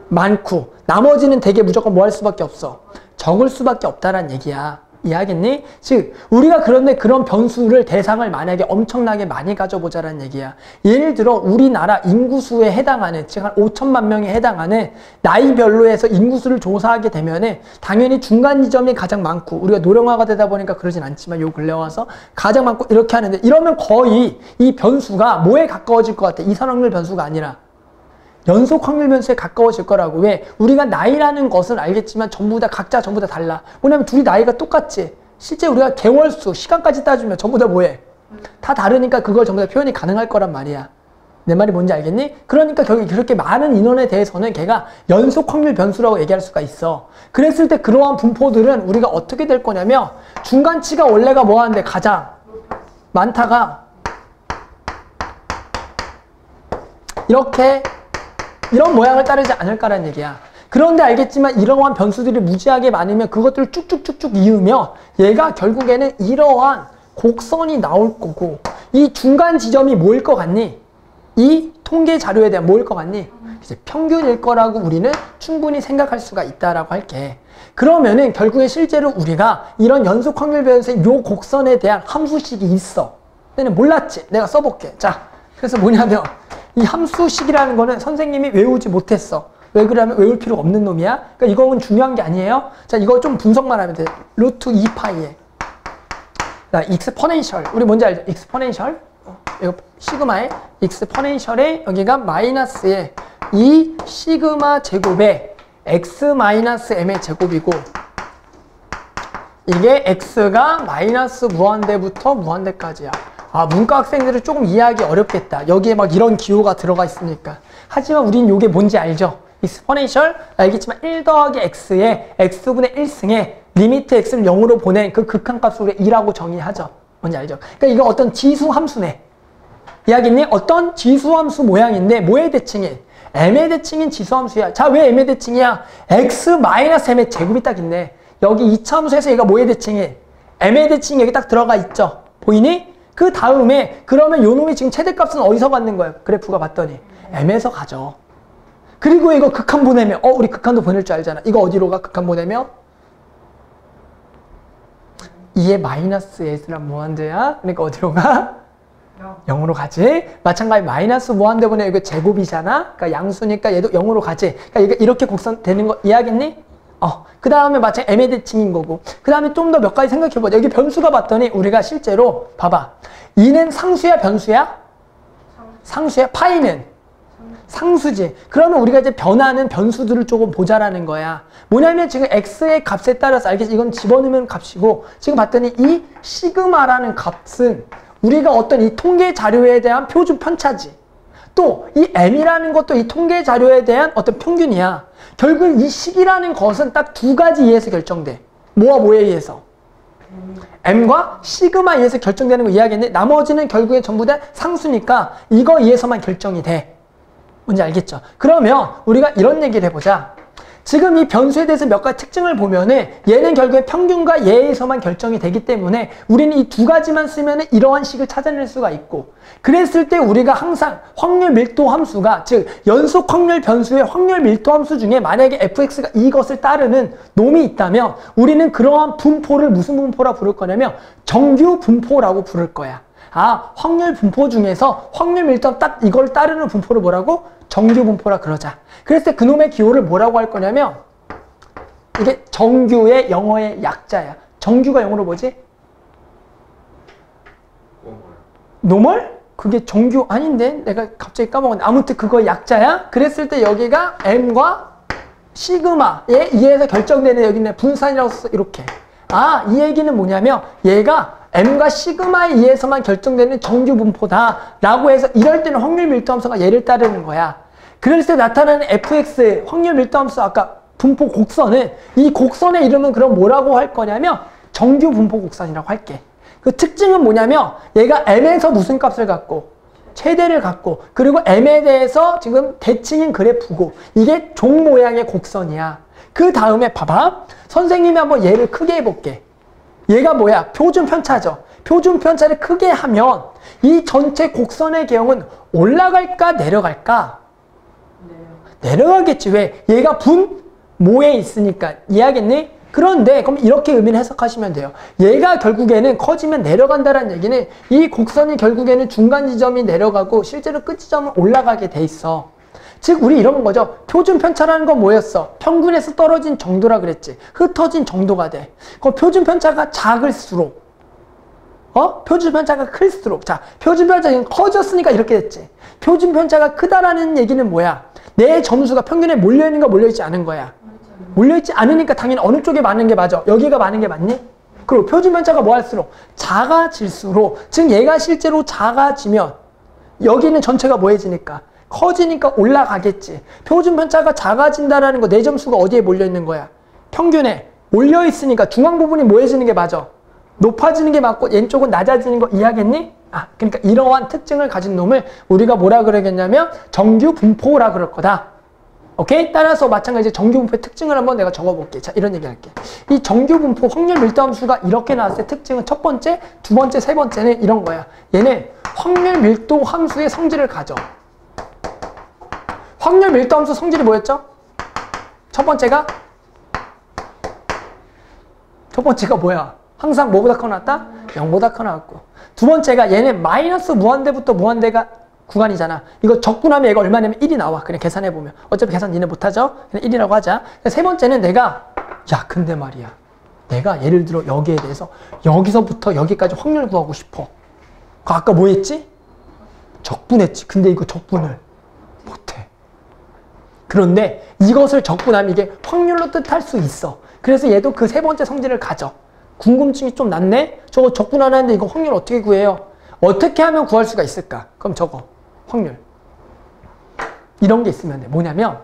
많고 나머지는 되게 무조건 뭐 할 수밖에 없어? 적을 수밖에 없다란 얘기야. 이해하겠니? 즉 우리가 그런데 그런 변수를 대상을 만약에 엄청나게 많이 가져보자라는 얘기야. 예를 들어 우리나라 인구수에 해당하는 즉 한 5천만 명에 해당하는 나이별로 해서 인구수를 조사하게 되면은 당연히 중간 지점이 가장 많고 우리가 노령화가 되다 보니까 그러진 않지만 요 근래 와서 가장 많고 이렇게 하는데 이러면 거의 이 변수가 뭐에 가까워질 것 같아? 이산확률 변수가 아니라 연속 확률 변수에 가까워질 거라고. 왜? 우리가 나이라는 것은 알겠지만 전부 다 각자 전부 다 달라. 뭐냐면 둘이 나이가 똑같지. 실제 우리가 개월수, 시간까지 따지면 전부 다 뭐해? 다 다르니까 그걸 전부 다 표현이 가능할 거란 말이야. 내 말이 뭔지 알겠니? 그러니까 결국 그렇게 많은 인원에 대해서는 걔가 연속 확률 변수라고 얘기할 수가 있어. 그랬을 때 그러한 분포들은 우리가 어떻게 될 거냐면 중간치가 원래가 뭐 하는데 가장 많다가 이렇게 이런 모양을 따르지 않을까라는 얘기야. 그런데 알겠지만 이러한 변수들이 무지하게 많으면 그것들을 쭉쭉쭉쭉 이으며 얘가 결국에는 이러한 곡선이 나올 거고 이 중간 지점이 뭐일 것 같니? 이 통계 자료에 대한 뭐일 것 같니? 이제 평균일 거라고 우리는 충분히 생각할 수가 있다라고 할게. 그러면은 결국에 실제로 우리가 이런 연속 확률 변수의 요 곡선에 대한 함수식이 있어. 너는 몰랐지? 내가 써볼게. 자, 그래서 뭐냐면 이 함수식이라는 거는 선생님이 외우지 못했어. 왜 그러냐면 외울 필요가 없는 놈이야. 그러니까 이건 중요한 게 아니에요. 자, 이거 좀 분석만 하면 돼. 루트 2파이에. 자, 익스포넨셜. 우리 뭔지 알죠? 익스포넨셜. 이거 시그마에 익스포넨셜에 여기가 마이너스에 이 시그마 제곱에 x 마이너스 m의 제곱이고 이게 x가 마이너스 무한대부터 무한대까지야. 아, 문과 학생들은 조금 이해하기 어렵겠다. 여기에 막 이런 기호가 들어가 있으니까. 하지만 우린 이게 뭔지 알죠? 익스포넨셜 알겠지만 1 더하기 x에 x분의 1승에 리미트 x를 0으로 보낸 그 극한값을 우리가 2라고 정의하죠. 뭔지 알죠? 그러니까 이거 어떤 지수 함수네. 이야기니 어떤 지수 함수 모양인데 뭐의 대칭인? m의 대칭인 지수 함수야. 자, 왜 m의 대칭이야? x 마이너스 m의 제곱이 딱 있네. 여기 2차 함수에서 얘가 뭐의 대칭인? m의 대칭이 여기 딱 들어가 있죠. 보이니? 그 다음에 그러면 요 놈이 지금 최대값은 어디서 받는 거예요? 그래프가 봤더니 m에서 가죠. 그리고 이거 극한 보내면 우리 극한도 보낼 줄 알잖아. 이거 어디로 가? 극한 보내면 2의 마이너스 s랑 무한대야. 그러니까 어디로 가? 0으로 가지. 마찬가지 마이너스 무한대분의 이거 제곱이잖아. 그러니까 양수니까 얘도 0으로 가지. 그러니까 이렇게 곡선 되는 거 이해하겠니? 그 다음에 마찬가지 m의 대칭인 거고. 그 다음에 좀 더 몇 가지 생각해보자. 여기 변수가 봤더니 우리가 실제로 봐봐. 2는 상수야 변수야? 상수야. 파이는? 상수지. 그러면 우리가 이제 변하는 변수들을 조금 보자라는 거야. 뭐냐면 지금 x의 값에 따라서 알겠지? 이건 집어넣으면 값이고 지금 봤더니 이 시그마라는 값은 우리가 어떤 이 통계 자료에 대한 표준 편차지. 또 이 m이라는 것도 이 통계 자료에 대한 어떤 평균이야. 결국 이 식이라는 것은 딱 두 가지 이에서 결정돼. 뭐와 뭐에 의해서? m과 시그마에 의해서 결정되는 거 이해하겠네? 나머지는 결국에 전부 다 상수니까 이거 의해서만 결정이 돼. 뭔지 알겠죠? 그러면 우리가 이런 얘기를 해보자. 지금 이 변수에 대해서 몇 가지 특징을 보면은 얘는 결국에 평균과 예에서만 결정이 되기 때문에 우리는 이 두 가지만 쓰면은 이러한 식을 찾아낼 수가 있고, 그랬을 때 우리가 항상 확률 밀도 함수가, 즉 연속 확률 변수의 확률 밀도 함수 중에 만약에 fx가 이것을 따르는 놈이 있다면 우리는 그러한 분포를 무슨 분포라 부를 거냐면 정규 분포라고 부를 거야. 아, 확률 분포 중에서 확률 밀도 딱 이걸 따르는 분포를 뭐라고? 정규 분포라 그러자. 그랬을 때 그놈의 기호를 뭐라고 할 거냐면 이게 정규의 영어의 약자야. 정규가 영어로 뭐지? 노멀? 그게 정규 아닌데? 내가 갑자기 까먹었네. 아무튼 그거 약자야. 그랬을 때 여기가 m과 시그마에 의해서 결정되는 여기는 분산이라고 써서 이렇게. 아, 이 얘기는 뭐냐면 얘가 m과 시그마에 의해서만 결정되는 정규 분포다 라고 해서 이럴 때는 확률 밀도 함수가 얘를 따르는 거야. 그럴 때 나타나는 fx의 확률 밀도 함수 아까 분포 곡선은 이 곡선의 이름은 그럼 뭐라고 할 거냐면 정규 분포 곡선이라고 할게. 그 특징은 뭐냐면 얘가 m에서 무슨 값을 갖고 최대를 갖고 그리고 m에 대해서 지금 대칭인 그래프고 이게 종 모양의 곡선이야. 그 다음에 봐봐. 선생님이 한번 얘를 크게 해볼게. 얘가 뭐야? 표준 편차죠. 표준 편차를 크게 하면 이 전체 곡선의 개형은 올라갈까 내려갈까? 내려가겠지. 왜? 얘가 분모에 있으니까. 이해하겠니? 그런데 그럼 이렇게 의미를 해석하시면 돼요. 얘가 결국에는 커지면 내려간다는 얘기는 이 곡선이 결국에는 중간 지점이 내려가고 실제로 끝 지점은 올라가게 돼 있어. 즉 우리 이런 거죠. 표준 편차라는 건 뭐였어? 평균에서 떨어진 정도라 그랬지. 흩어진 정도가 돼. 그 표준 편차가 작을수록 표준 편차가 클수록 자 표준 편차가 커졌으니까 이렇게 됐지. 표준 편차가 크다라는 얘기는 뭐야? 내 점수가 평균에 몰려있는가 몰려있지 않은 거야. 몰려있지 않으니까 당연히 어느 쪽에 많은 게 맞아? 여기가 많은 게 맞니? 그리고 표준 편차가 뭐 할수록? 작아질수록 즉 얘가 실제로 작아지면 여기는 전체가 뭐해지니까? 커지니까 올라가겠지. 표준 편차가 작아진다라는 거 내 점수가 어디에 몰려있는 거야? 평균에 몰려있으니까 중앙 부분이 뭐해지는 게 맞아? 높아지는 게 맞고 왼쪽은 낮아지는 거 이해하겠니? 그러니까 이러한 특징을 가진 놈을 우리가 뭐라 그러겠냐면 정규 분포라 그럴 거다. 오케이? 따라서 마찬가지 정규 분포의 특징을 한번 내가 적어볼게. 자, 이런 얘기 할게. 이 정규 분포 확률 밀도 함수가 이렇게 나왔을 때 특징은 첫 번째, 두 번째, 세 번째는 이런 거야. 얘는 확률 밀도 함수의 성질을 가져. 확률 밀도 함수 성질이 뭐였죠? 첫 번째가 뭐야? 항상 뭐보다 커 나왔다? 0보다 커 나왔고. 두 번째가 얘는 마이너스 무한대부터 무한대가 구간이잖아. 이거 적분하면 얘가 얼마냐면 1이 나와. 그냥 계산해보면. 어차피 계산 니네 못하죠? 그냥 1이라고 하자. 세 번째는 내가 근데 말이야. 내가 예를 들어 여기에 대해서 여기서부터 여기까지 확률 구하고 싶어. 아까 뭐 했지? 적분했지. 근데 이거 적분을 못해. 그런데 이것을 적분하면 이게 확률로 뜻할 수 있어. 그래서 얘도 그 세 번째 성질을 가져. 궁금증이 좀 났네? 저거 적분 안 하는데 이거 확률 어떻게 구해요? 어떻게 하면 구할 수가 있을까? 그럼 저거 확률 이런 게 있으면 돼. 뭐냐면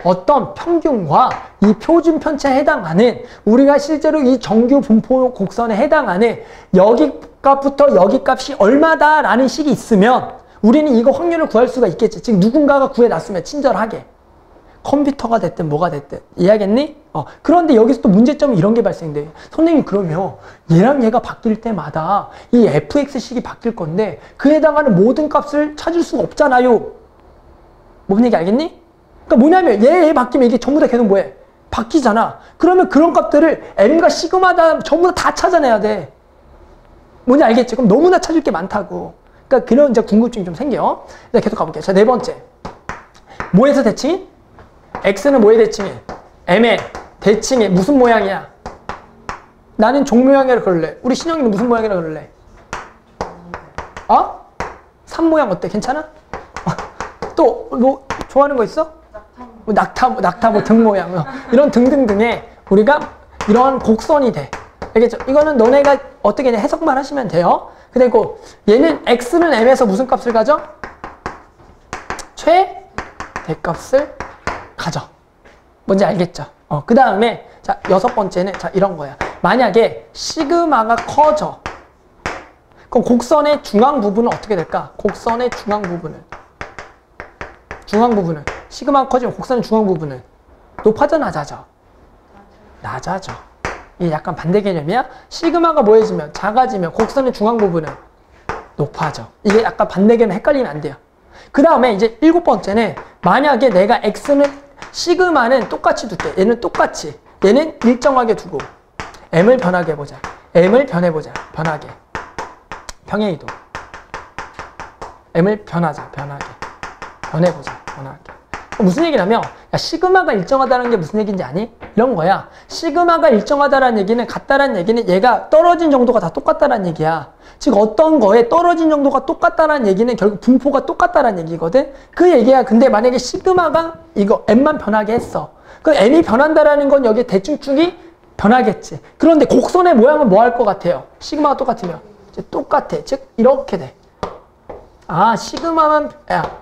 어떤 평균과 이 표준 편차에 해당하는 우리가 실제로 이 정규 분포 곡선에 해당하는 여기 값부터 여기 값이 얼마다 라는 식이 있으면 우리는 이거 확률을 구할 수가 있겠지. 즉 누군가가 구해놨으면 친절하게 컴퓨터가 됐든 뭐가 됐든 이해하겠니? 그런데 여기서 또 문제점이 이런 게 발생돼. 선생님 그러면 얘랑 얘가 바뀔 때마다 이 fx식이 바뀔 건데 그에 해당하는 모든 값을 찾을 수가 없잖아요. 뭔 얘기 알겠니? 그러니까 뭐냐면 얘 바뀌면 이게 전부 다 계속 뭐해? 바뀌잖아. 그러면 그런 값들을 m과 시그마다 전부 다 찾아내야 돼. 뭔지 알겠지? 그럼 너무나 찾을 게 많다고. 그러니까 그런 이제 궁금증이 좀 생겨. 자, 계속 가볼게요. 자, 네 번째. 뭐에서 대칭이? x는 뭐의 대칭이? m의 대칭이 무슨 모양이야? 나는 종 모양이라 그럴래. 우리 신영이는 무슨 모양이라 그럴래? 산 모양 어때? 괜찮아? 또 뭐 좋아하는 거 있어? 낙타 뭐 등 모양 이런 등등등의 우리가 이런 곡선이 돼. 알겠죠? 이거는 너네가 어떻게 해석만 하시면 돼요. 그리고 얘는 x는 m에서 무슨 값을 가져? 최대값을 가져. 뭔지 알겠죠? 그 다음에 자 여섯 번째는 자 이런 거야. 만약에 시그마가 커져. 그럼 곡선의 중앙 부분은 어떻게 될까? 곡선의 중앙 부분은 시그마가 커지면 곡선의 중앙 부분은 높아져 낮아져? 낮아져. 이게 약간 반대 개념이야. 시그마가 뭐해지면 작아지면 곡선의 중앙 부분은 높아져. 이게 약간 반대 개념 헷갈리면 안 돼요. 그 다음에 이제 일곱 번째는 만약에 내가 x는 시그마는 똑같이 둘게. 얘는 똑같이. 얘는 일정하게 두고 m을 변하게 해보자. m을 변해보자. 변하게. 평행이동. m을 변하자. 변해보자. 변하게. 무슨 얘기냐면 야, 시그마가 일정하다는 게 무슨 얘기인지 아니? 이런 거야. 시그마가 일정하다는 얘기는 같다라는 얘기는 얘가 떨어진 정도가 다 똑같다라는 얘기야. 즉 어떤 거에 떨어진 정도가 똑같다라는 얘기는 결국 분포가 똑같다라는 얘기거든. 그 얘기야. 근데 만약에 시그마가 이거 m만 변하게 했어. 그 m이 변한다라는 건 여기에 대칭축이 변하겠지. 그런데 곡선의 모양은 뭐 할 것 같아요? 시그마가 똑같으면 이제 똑같아. 즉 이렇게 돼. 시그마만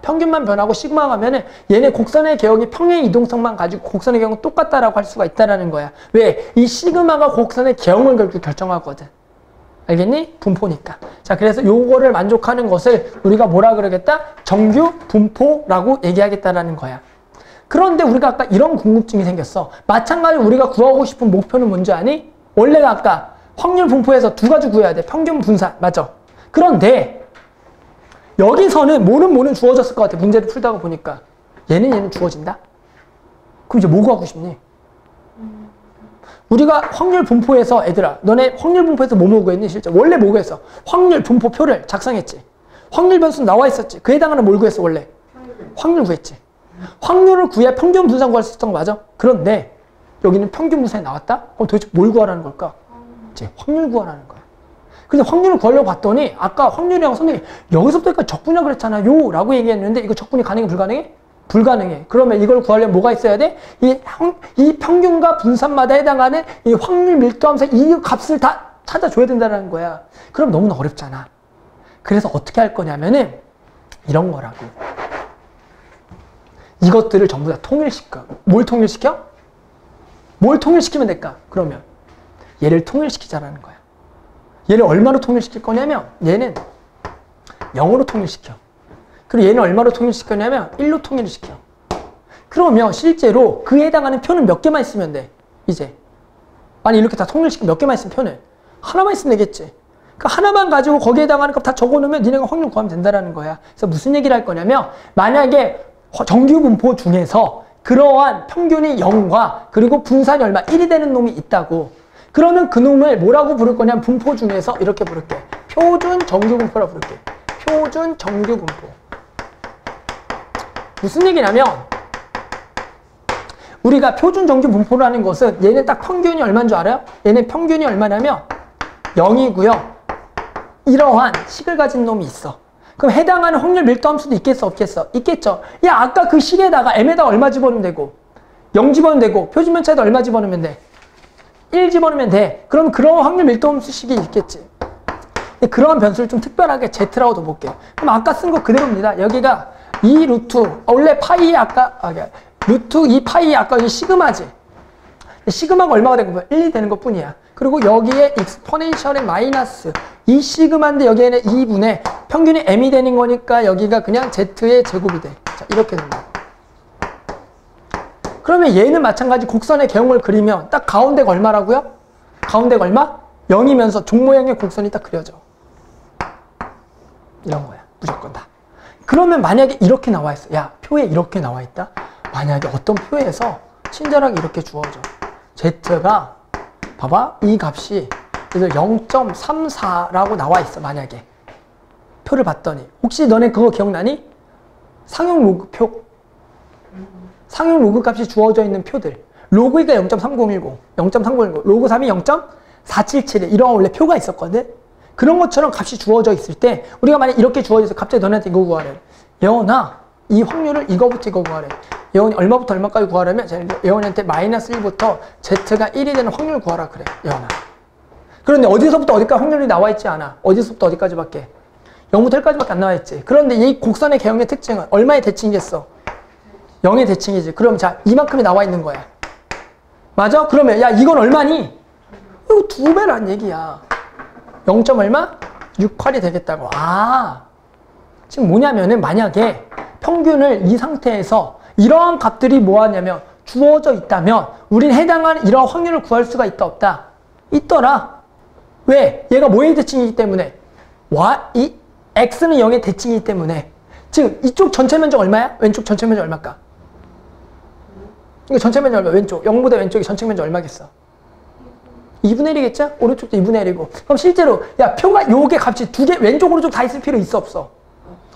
평균만 변하고 시그마 가면은 얘네 곡선의 개형이 평행 이동성만 가지고 곡선의 개형은 똑같다라고 할 수가 있다라는 거야. 왜? 이 시그마가 곡선의 개형을 결국 결정하거든. 알겠니? 분포니까. 자, 그래서 요거를 만족하는 것을 우리가 뭐라 그러겠다? 정규 분포라고 얘기하겠다라는 거야. 그런데 우리가 아까 이런 궁금증이 생겼어. 마찬가지로 우리가 구하고 싶은 목표는 뭔지 아니? 원래가 아까 확률 분포에서 두 가지 구해야 돼. 평균 분산. 맞죠? 그런데 여기서는 뭐는 주어졌을 것 같아. 문제를 풀다가 보니까. 얘는 주어진다? 그럼 이제 뭐 구하고 싶니? 우리가 확률 분포에서 애들아 너네 확률 분포에서 뭐 구했니 실제? 원래 뭐 구했어? 확률 분포표를 작성했지. 확률 변수 나와 있었지. 그에 해당하는 뭘 구했어 원래? 확률 구했지. 확률을 구해야 평균 분산 구할 수 있었던 거 맞아? 그런데 여기는 평균 분산이 나왔다? 그럼 도대체 뭘 구하라는 걸까? 이제 확률 구하라는 거야. 근데 확률을 구하려고 봤더니 아까 확률이랑 선생님이 여기서부터 여기까지 적분이라 그랬잖아요 라고 얘기했는데 이거 적분이 가능해 불가능해? 불가능해. 그러면 이걸 구하려면 뭐가 있어야 돼? 이 평균과 분산마다 해당하는 이 확률 밀도함수 이 값을 다 찾아줘야 된다는 거야. 그럼 너무나 어렵잖아. 그래서 어떻게 할 거냐면은 이런 거라고. 이것들을 전부 다 통일시켜. 뭘 통일시켜? 뭘 통일시키면 될까? 그러면 얘를 통일시키자라는 거야. 얘를 얼마로 통일시킬 거냐면 얘는 0으로 통일시켜. 그리고 얘는 얼마로 통일시켰냐면 1로 통일을 시켜. 그러면 실제로 그에 해당하는 표는 몇 개만 있으면 돼. 이제 아니 이렇게 다 통일시키면 몇 개만 있으면 표는 하나만 있으면 되겠지. 그러니까 하나만 가지고 거기에 해당하는 값 다 적어놓으면 니네가 확률 구하면 된다는 거야. 그래서 무슨 얘기를 할 거냐면 만약에 정규 분포 중에서 그러한 평균이 0과 그리고 분산이 얼마 1이 되는 놈이 있다고. 그러면 그 놈을 뭐라고 부를 거냐면 분포 중에서 이렇게 부를게. 표준 정규 분포라고 부를게. 표준 정규 분포. 무슨 얘기냐면 우리가 표준 정규 분포라는 것은 얘는 딱 평균이 얼마인 줄 알아요? 얘는 평균이 얼마냐면 0이고요. 이러한 식을 가진 놈이 있어. 그럼 해당하는 확률 밀도 함수도 있겠어 없겠어? 있겠죠. 야 아까 그 식에다가 m에다가 얼마 집어넣으면 되고 0 집어넣으면 되고 표준면차에다 얼마 집어넣으면 돼? 1 집어넣으면 돼. 그럼 그런 확률 밀도 함수 식이 있겠지. 근데 그러한 변수를 좀 특별하게 Z라고 둬볼게요. 그럼 아까 쓴 거 그대로입니다. 여기가 2 루트 원래 파이 아까 루트 2 파이 아까 이 시그마지. 시그마가 얼마가 되는 거야? 1이 되는 것 뿐이야. 그리고 여기에 익스포넨셜의 마이너스 이 시그마인데 여기에는 2분의 평균이 m이 되는 거니까 여기가 그냥 z의 제곱이 돼. 자, 이렇게 된다. 그러면 얘는 마찬가지 곡선의 개형을 그리면 딱 가운데가 얼마라고요? 가운데가 얼마? 0이면서 종 모양의 곡선이 딱 그려져. 이런 거야. 무조건 다. 그러면 만약에 이렇게 나와 있어. 야, 표에 이렇게 나와 있다? 만약에 어떤 표에서 친절하게 이렇게 주어져. z가 봐봐. 이 값이 0.34라고 나와 있어. 만약에. 표를 봤더니. 혹시 너네 그거 기억나니? 상용 로그 표. 상용 로그 값이 주어져 있는 표들. 로그 2가 0.3010, 0.3010, 로그 3이 0.477 이런 원래 표가 있었거든. 그런 것처럼 값이 주어져 있을 때 우리가 만약 이렇게 주어져서 갑자기 너네한테 이거 구하래. 예원아 이 확률을 이거부터 이거 구하래. 예원이 얼마부터 얼마까지 구하려면 예원이한테 마이너스 1부터 z가 1이 되는 확률 구하라 그래. 예원아. 그런데 어디서부터 어디까지 확률이 나와 있지 않아. 어디서부터 어디까지밖에. 0부터 1까지밖에 안 나와 있지. 그런데 이 곡선의 개형의 특징은 얼마의 대칭이겠어? 0의 대칭이지. 그럼 자 이만큼이 나와 있는 거야. 맞아? 그러면 야 이건 얼마니? 이거 2배란 얘기야. 0. 얼마? 68이 되겠다고. 아 지금 뭐냐면은 만약에 평균을 이 상태에서 이러한 값들이 뭐하냐면 주어져 있다면 우린 해당하는 이러한 확률을 구할 수가 있다 없다? 있더라. 왜? 얘가 뭐의 대칭이기 때문에 이 x는 0의 대칭이기 때문에 지금 이쪽 전체 면적 얼마야? 왼쪽 전체 면적 얼마일까? 이거 전체 면적 얼마? 왼쪽 0보다 왼쪽이 전체 면적 얼마겠어? 2분의 1이겠죠? 오른쪽도 2분의 1이고 그럼 실제로 야 표가 요게 값이 두 개 왼쪽 오른쪽 다 있을 필요 있어 없어?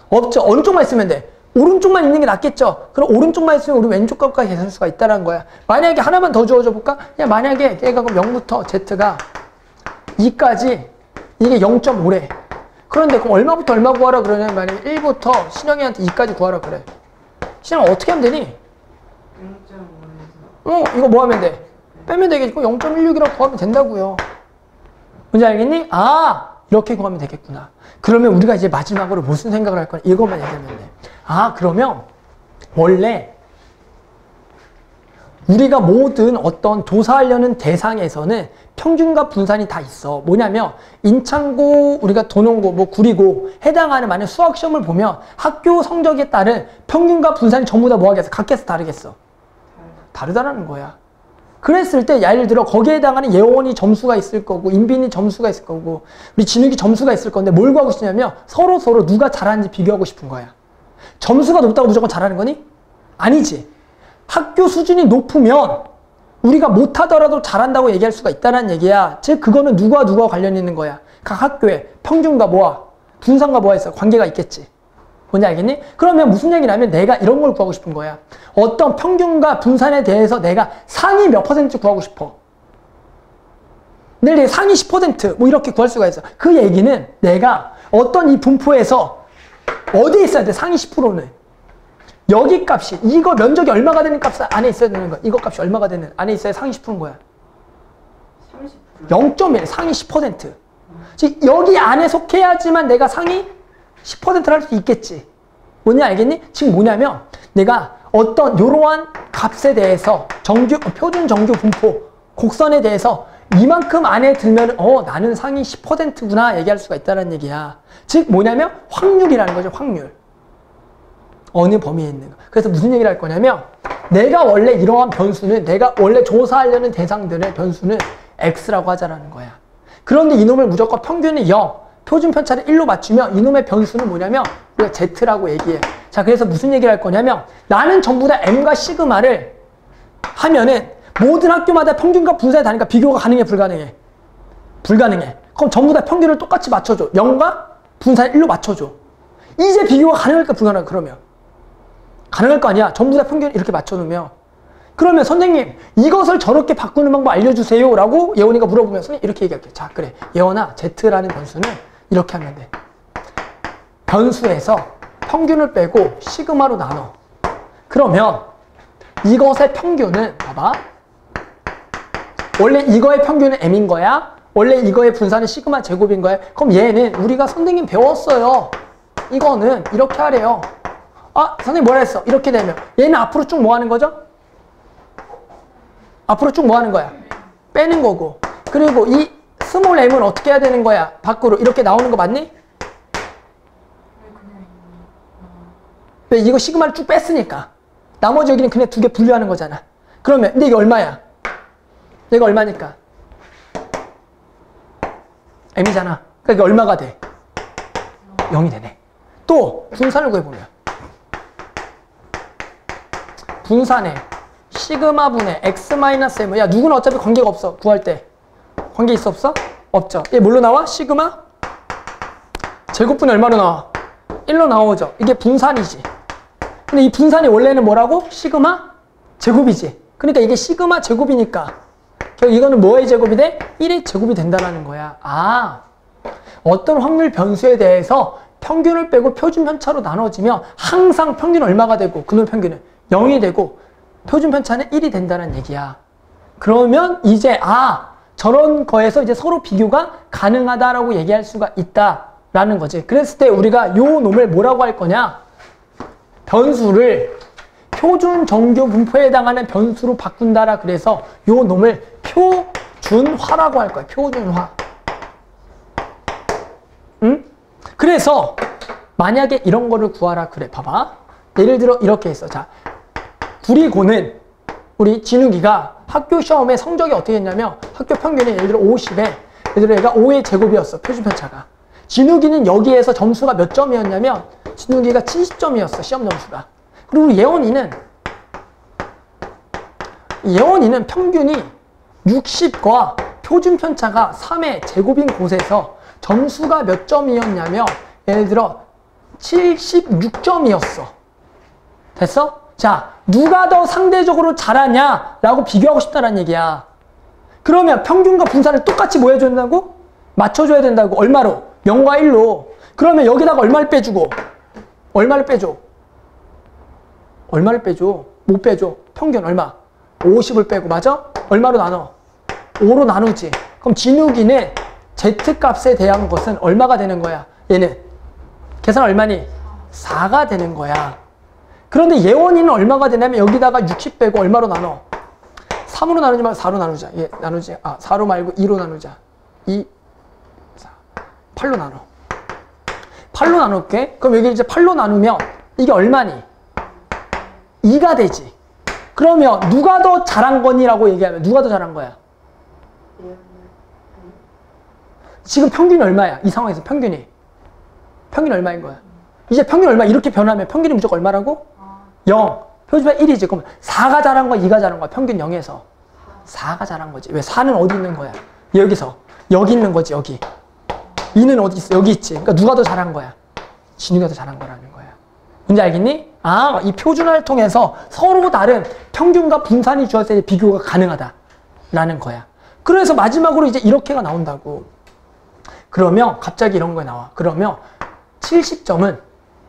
없죠. 어느 쪽만 있으면 돼? 오른쪽만 있는 게 낫겠죠? 그럼 오른쪽만 있으면 우리 왼쪽 값까지 계산할 수가 있다는 거야. 만약에 하나만 더 주어줘 볼까? 야 만약에 얘가 그럼 0부터 z가 2까지 이게 0.5래. 그런데 그럼 얼마부터 얼마 구하라 그러냐면 만약에 1부터 신영이한테 2까지 구하라 그래. 신영 어떻게 하면 되니? 0.5에서 이거 뭐 하면 돼? 빼면 되겠지. 0.16이라고 구하면 된다고요. 뭔지 알겠니? 아 이렇게 구하면 되겠구나. 그러면 우리가 이제 마지막으로 무슨 생각을 할 거냐 이것만 얘기하면 돼. 아 그러면 원래 우리가 모든 어떤 조사하려는 대상에서는 평균과 분산이 다 있어. 뭐냐면 인창고 우리가 도농고 뭐 구리고 해당하는 만약 수학 시험을 보면 학교 성적에 따른 평균과 분산이 전부 다 뭐 하겠어? 같겠어 다르겠어? 다르다라는 거야. 그랬을 때 예를 들어 거기에 해당하는 예원이 점수가 있을 거고 인빈이 점수가 있을 거고 우리 진욱이 점수가 있을 건데 뭘 구하고 싶냐면 서로 누가 잘하는지 비교하고 싶은 거야. 점수가 높다고 무조건 잘하는 거니? 아니지. 학교 수준이 높으면 우리가 못하더라도 잘한다고 얘기할 수가 있다는 얘기야. 즉 그거는 누구와 관련이 있는 거야. 각 학교에 평균과 뭐와 분산과 뭐가 있어? 관계가 있겠지. 뭔지 알겠니? 그러면 무슨 얘기냐면 내가 이런 걸 구하고 싶은 거야. 어떤 평균과 분산에 대해서 내가 상위 몇 퍼센트 구하고 싶어. 내가 상위 10% 이렇게 구할 수가 있어. 그 얘기는 내가 어떤 이 분포에서 어디에 있어야 돼? 상위 10%는. 여기 값이 이거 면적이 얼마가 되는 값 안에 있어야 되는 거야. 이거 값이 얼마가 되는 안에 있어야 상위 10%인 거야. 0.1 상위 10%. 즉 여기 안에 속해야지만 내가 상위 10%를 할 수 있겠지. 뭔지 알겠니? 지금 뭐냐면 내가 어떤 이러한 값에 대해서 표준 정규 분포 곡선에 대해서 이만큼 안에 들면 나는 상위 10%구나 얘기할 수가 있다는 얘기야. 즉 뭐냐면 확률이라는 거죠. 확률. 어느 범위에 있는 거. 그래서 무슨 얘기를 할 거냐면 내가 원래 이러한 변수는 내가 원래 조사하려는 대상들의 변수는 x라고 하자라는 거야. 그런데 이놈을 무조건 평균이 0, 표준 편차를 1로 맞추면 이놈의 변수는 뭐냐면 우리가 z라고 얘기해. 자, 그래서 무슨 얘기를 할 거냐면 나는 전부 다 m과 시그마를 하면은 모든 학교마다 평균과 분산이 다니까 비교가 가능해, 불가능해? 불가능해. 그럼 전부 다 평균을 똑같이 맞춰줘. 0과 분산을 1로 맞춰줘. 이제 비교가 가능할까 불가능할까 그러면? 가능할 거 아니야. 전부 다 평균 이렇게 맞춰놓으면. 그러면 선생님 이것을 저렇게 바꾸는 방법 알려주세요 라고 예원이가 물어보면 선생님 이렇게 얘기할게. 자, 그래. 예원아, z라는 변수는 이렇게 하면 돼. 변수에서 평균을 빼고 시그마로 나눠. 그러면 이것의 평균은 봐봐. 원래 이거의 평균은 m인 거야. 원래 이거의 분산은 시그마 제곱인 거야. 그럼 얘는 우리가 선생님 배웠어요. 이거는 이렇게 하래요. 아, 선생님 뭐라 했어? 이렇게 되면 얘는 앞으로 쭉 뭐 하는 거죠? 앞으로 쭉 뭐 하는 거야? 빼는 거고. 그리고 이 스몰 m은 어떻게 해야 되는 거야? 밖으로 이렇게 나오는 거 맞니? 왜? 이거 시그마를 쭉 뺐으니까. 나머지 여기는 그냥 두 개 분류하는 거잖아. 그러면 근데 이게 얼마야? 얘가 얼마니까? m이잖아. 그러니까 이게 얼마가 돼? 0이 되네. 또 분산을 구해보면 분산에 시그마 분의 x-m. 야, 누구는 어차피 관계가 없어. 구할 때. 관계 있어 없어? 없죠. 얘 뭘로 나와? 시그마 제곱분이 얼마로 나와? 1로 나오죠. 이게 분산이지. 근데 이 분산이 원래는 뭐라고? 시그마 제곱이지. 그러니까 이게 시그마 제곱이니까 결국 이거는 뭐의 제곱이 돼? 1의 제곱이 된다는 거야. 아, 어떤 확률 변수에 대해서 평균을 빼고 표준 편차로 나눠지면 항상 평균은 얼마가 되고 그놈 평균은 0이 되고 표준 편차는 1이 된다는 얘기야. 그러면 이제 저런 거에서 이제 서로 비교가 가능하다라고 얘기할 수가 있다라는 거지. 그랬을 때 우리가 요 놈을 뭐라고 할 거냐? 변수를 표준 정규 분포에 해당하는 변수로 바꾼다라 그래서 요 놈을 표준화라고 할 거야. 표준화. 응? 그래서 만약에 이런 거를 구하라 그래. 봐봐. 예를 들어 이렇게 했어. 자, 구리고는 우리 진욱이가 학교 시험에 성적이 어떻게 했냐면 학교 평균이 예를 들어 50에 예를 들어 얘가 5의 제곱이었어. 표준 편차가. 진욱이는 여기에서 점수가 몇 점이었냐면 진욱이가 70점이었어. 시험 점수가. 그리고 예원이는 평균이 60과 표준 편차가 3의 제곱인 곳에서 점수가 몇 점이었냐면 예를 들어 76점이었어. 됐어? 자, 누가 더 상대적으로 잘하냐라고 비교하고 싶다는 얘기야. 그러면 평균과 분산을 똑같이 뭐 해줘야 된다고? 맞춰줘야 된다고. 얼마로? 0과 1로. 그러면 여기다가 얼마를 빼주고? 얼마를 빼줘? 얼마를 빼줘? 못 빼줘. 평균 얼마? 50을 빼고, 맞아? 얼마로 나눠? 5로 나누지. 그럼 진욱이는 Z값에 대한 것은 얼마가 되는 거야? 얘는 계산 얼마니? 4가 되는 거야. 그런데 예원이는 얼마가 되냐면 여기다가 60 빼고 얼마로 나눠? 3으로 나누지 말고 4로 나누자. 예, 나누지. 4로 말고 2로 나누자. 2, 4, 8로 나눠. 8로 나눌게. 그럼 여기 이제 8로 나누면 이게 얼마니? 2가 되지. 그러면 누가 더 잘한 거니라고 얘기하면 누가 더 잘한 거야? 지금 평균이 얼마야? 이 상황에서 평균이 얼마인 거야? 이제 평균 얼마 이렇게 변하면 평균이 무조건 얼마라고? 0. 표준편 1이지. 그럼 4가 잘한 거야? 2가 잘한 거야? 평균 0에서 4가 잘한 거지. 왜? 4는 어디 있는 거야? 여기서. 여기 있는 거지. 여기. 2는 어디 있어? 여기 있지. 그러니까 누가 더 잘한 거야? 진우가 더 잘한 거라는 거야. 뭔지 알겠니? 아, 이 표준화를 통해서 서로 다른 평균과 분산이 주었을 때 비교가 가능하다라는 거야. 그래서 마지막으로 이제 이렇게가 나온다고. 그러면 갑자기 이런 거에 나와. 그러면 70점은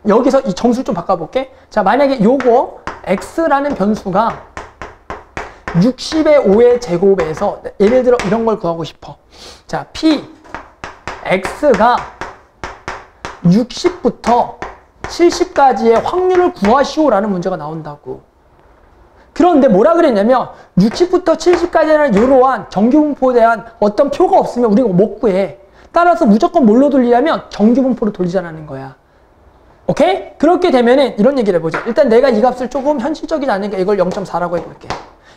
여기서 이 점수를 좀 바꿔볼게. 자, 만약에 요거 x라는 변수가 60의 5의 제곱에서 예를 들어 이런 걸 구하고 싶어. 자, p x가 60부터 70까지의 확률을 구하시오라는 문제가 나온다고. 그런데 뭐라 그랬냐면 60부터 70까지는 이러한 정규분포에 대한 어떤 표가 없으면 우리가 못 구해. 따라서 무조건 뭘로 돌리려면 정규분포로 돌리자라는 거야. 오케이? 그렇게 되면은 이런 얘기를 해보자. 일단 내가 이 값을 조금 현실적이지 않으니까 이걸 0.4라고 해볼게.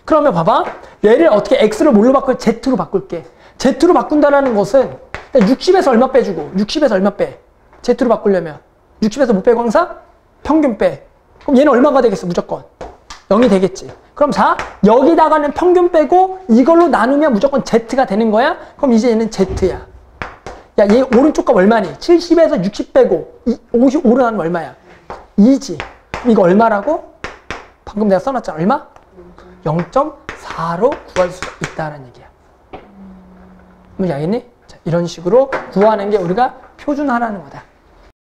그러면 봐봐. 얘를 어떻게 x를 뭘로 바꿀? z로 바꿀게. z로 바꾼다라는 것은 60에서 얼마 빼주고 60에서 얼마 빼? z로 바꾸려면 60에서 못 빼고 항상 평균 빼. 그럼 얘는 얼마가 되겠어? 무조건 0이 되겠지. 그럼 4 여기다가는 평균 빼고 이걸로 나누면 무조건 z가 되는 거야. 그럼 이제 얘는 z야. 야, 얘 오른쪽 값 얼마니? 70에서 60 빼고 55로 나누면 얼마야? 2지. 그럼 이거 얼마라고? 방금 내가 써놨잖아. 얼마? 0.4로 구할 수 있다는 얘기야. 뭔지 알겠니? 자, 이런 식으로 구하는 게 우리가 표준화라는 거다.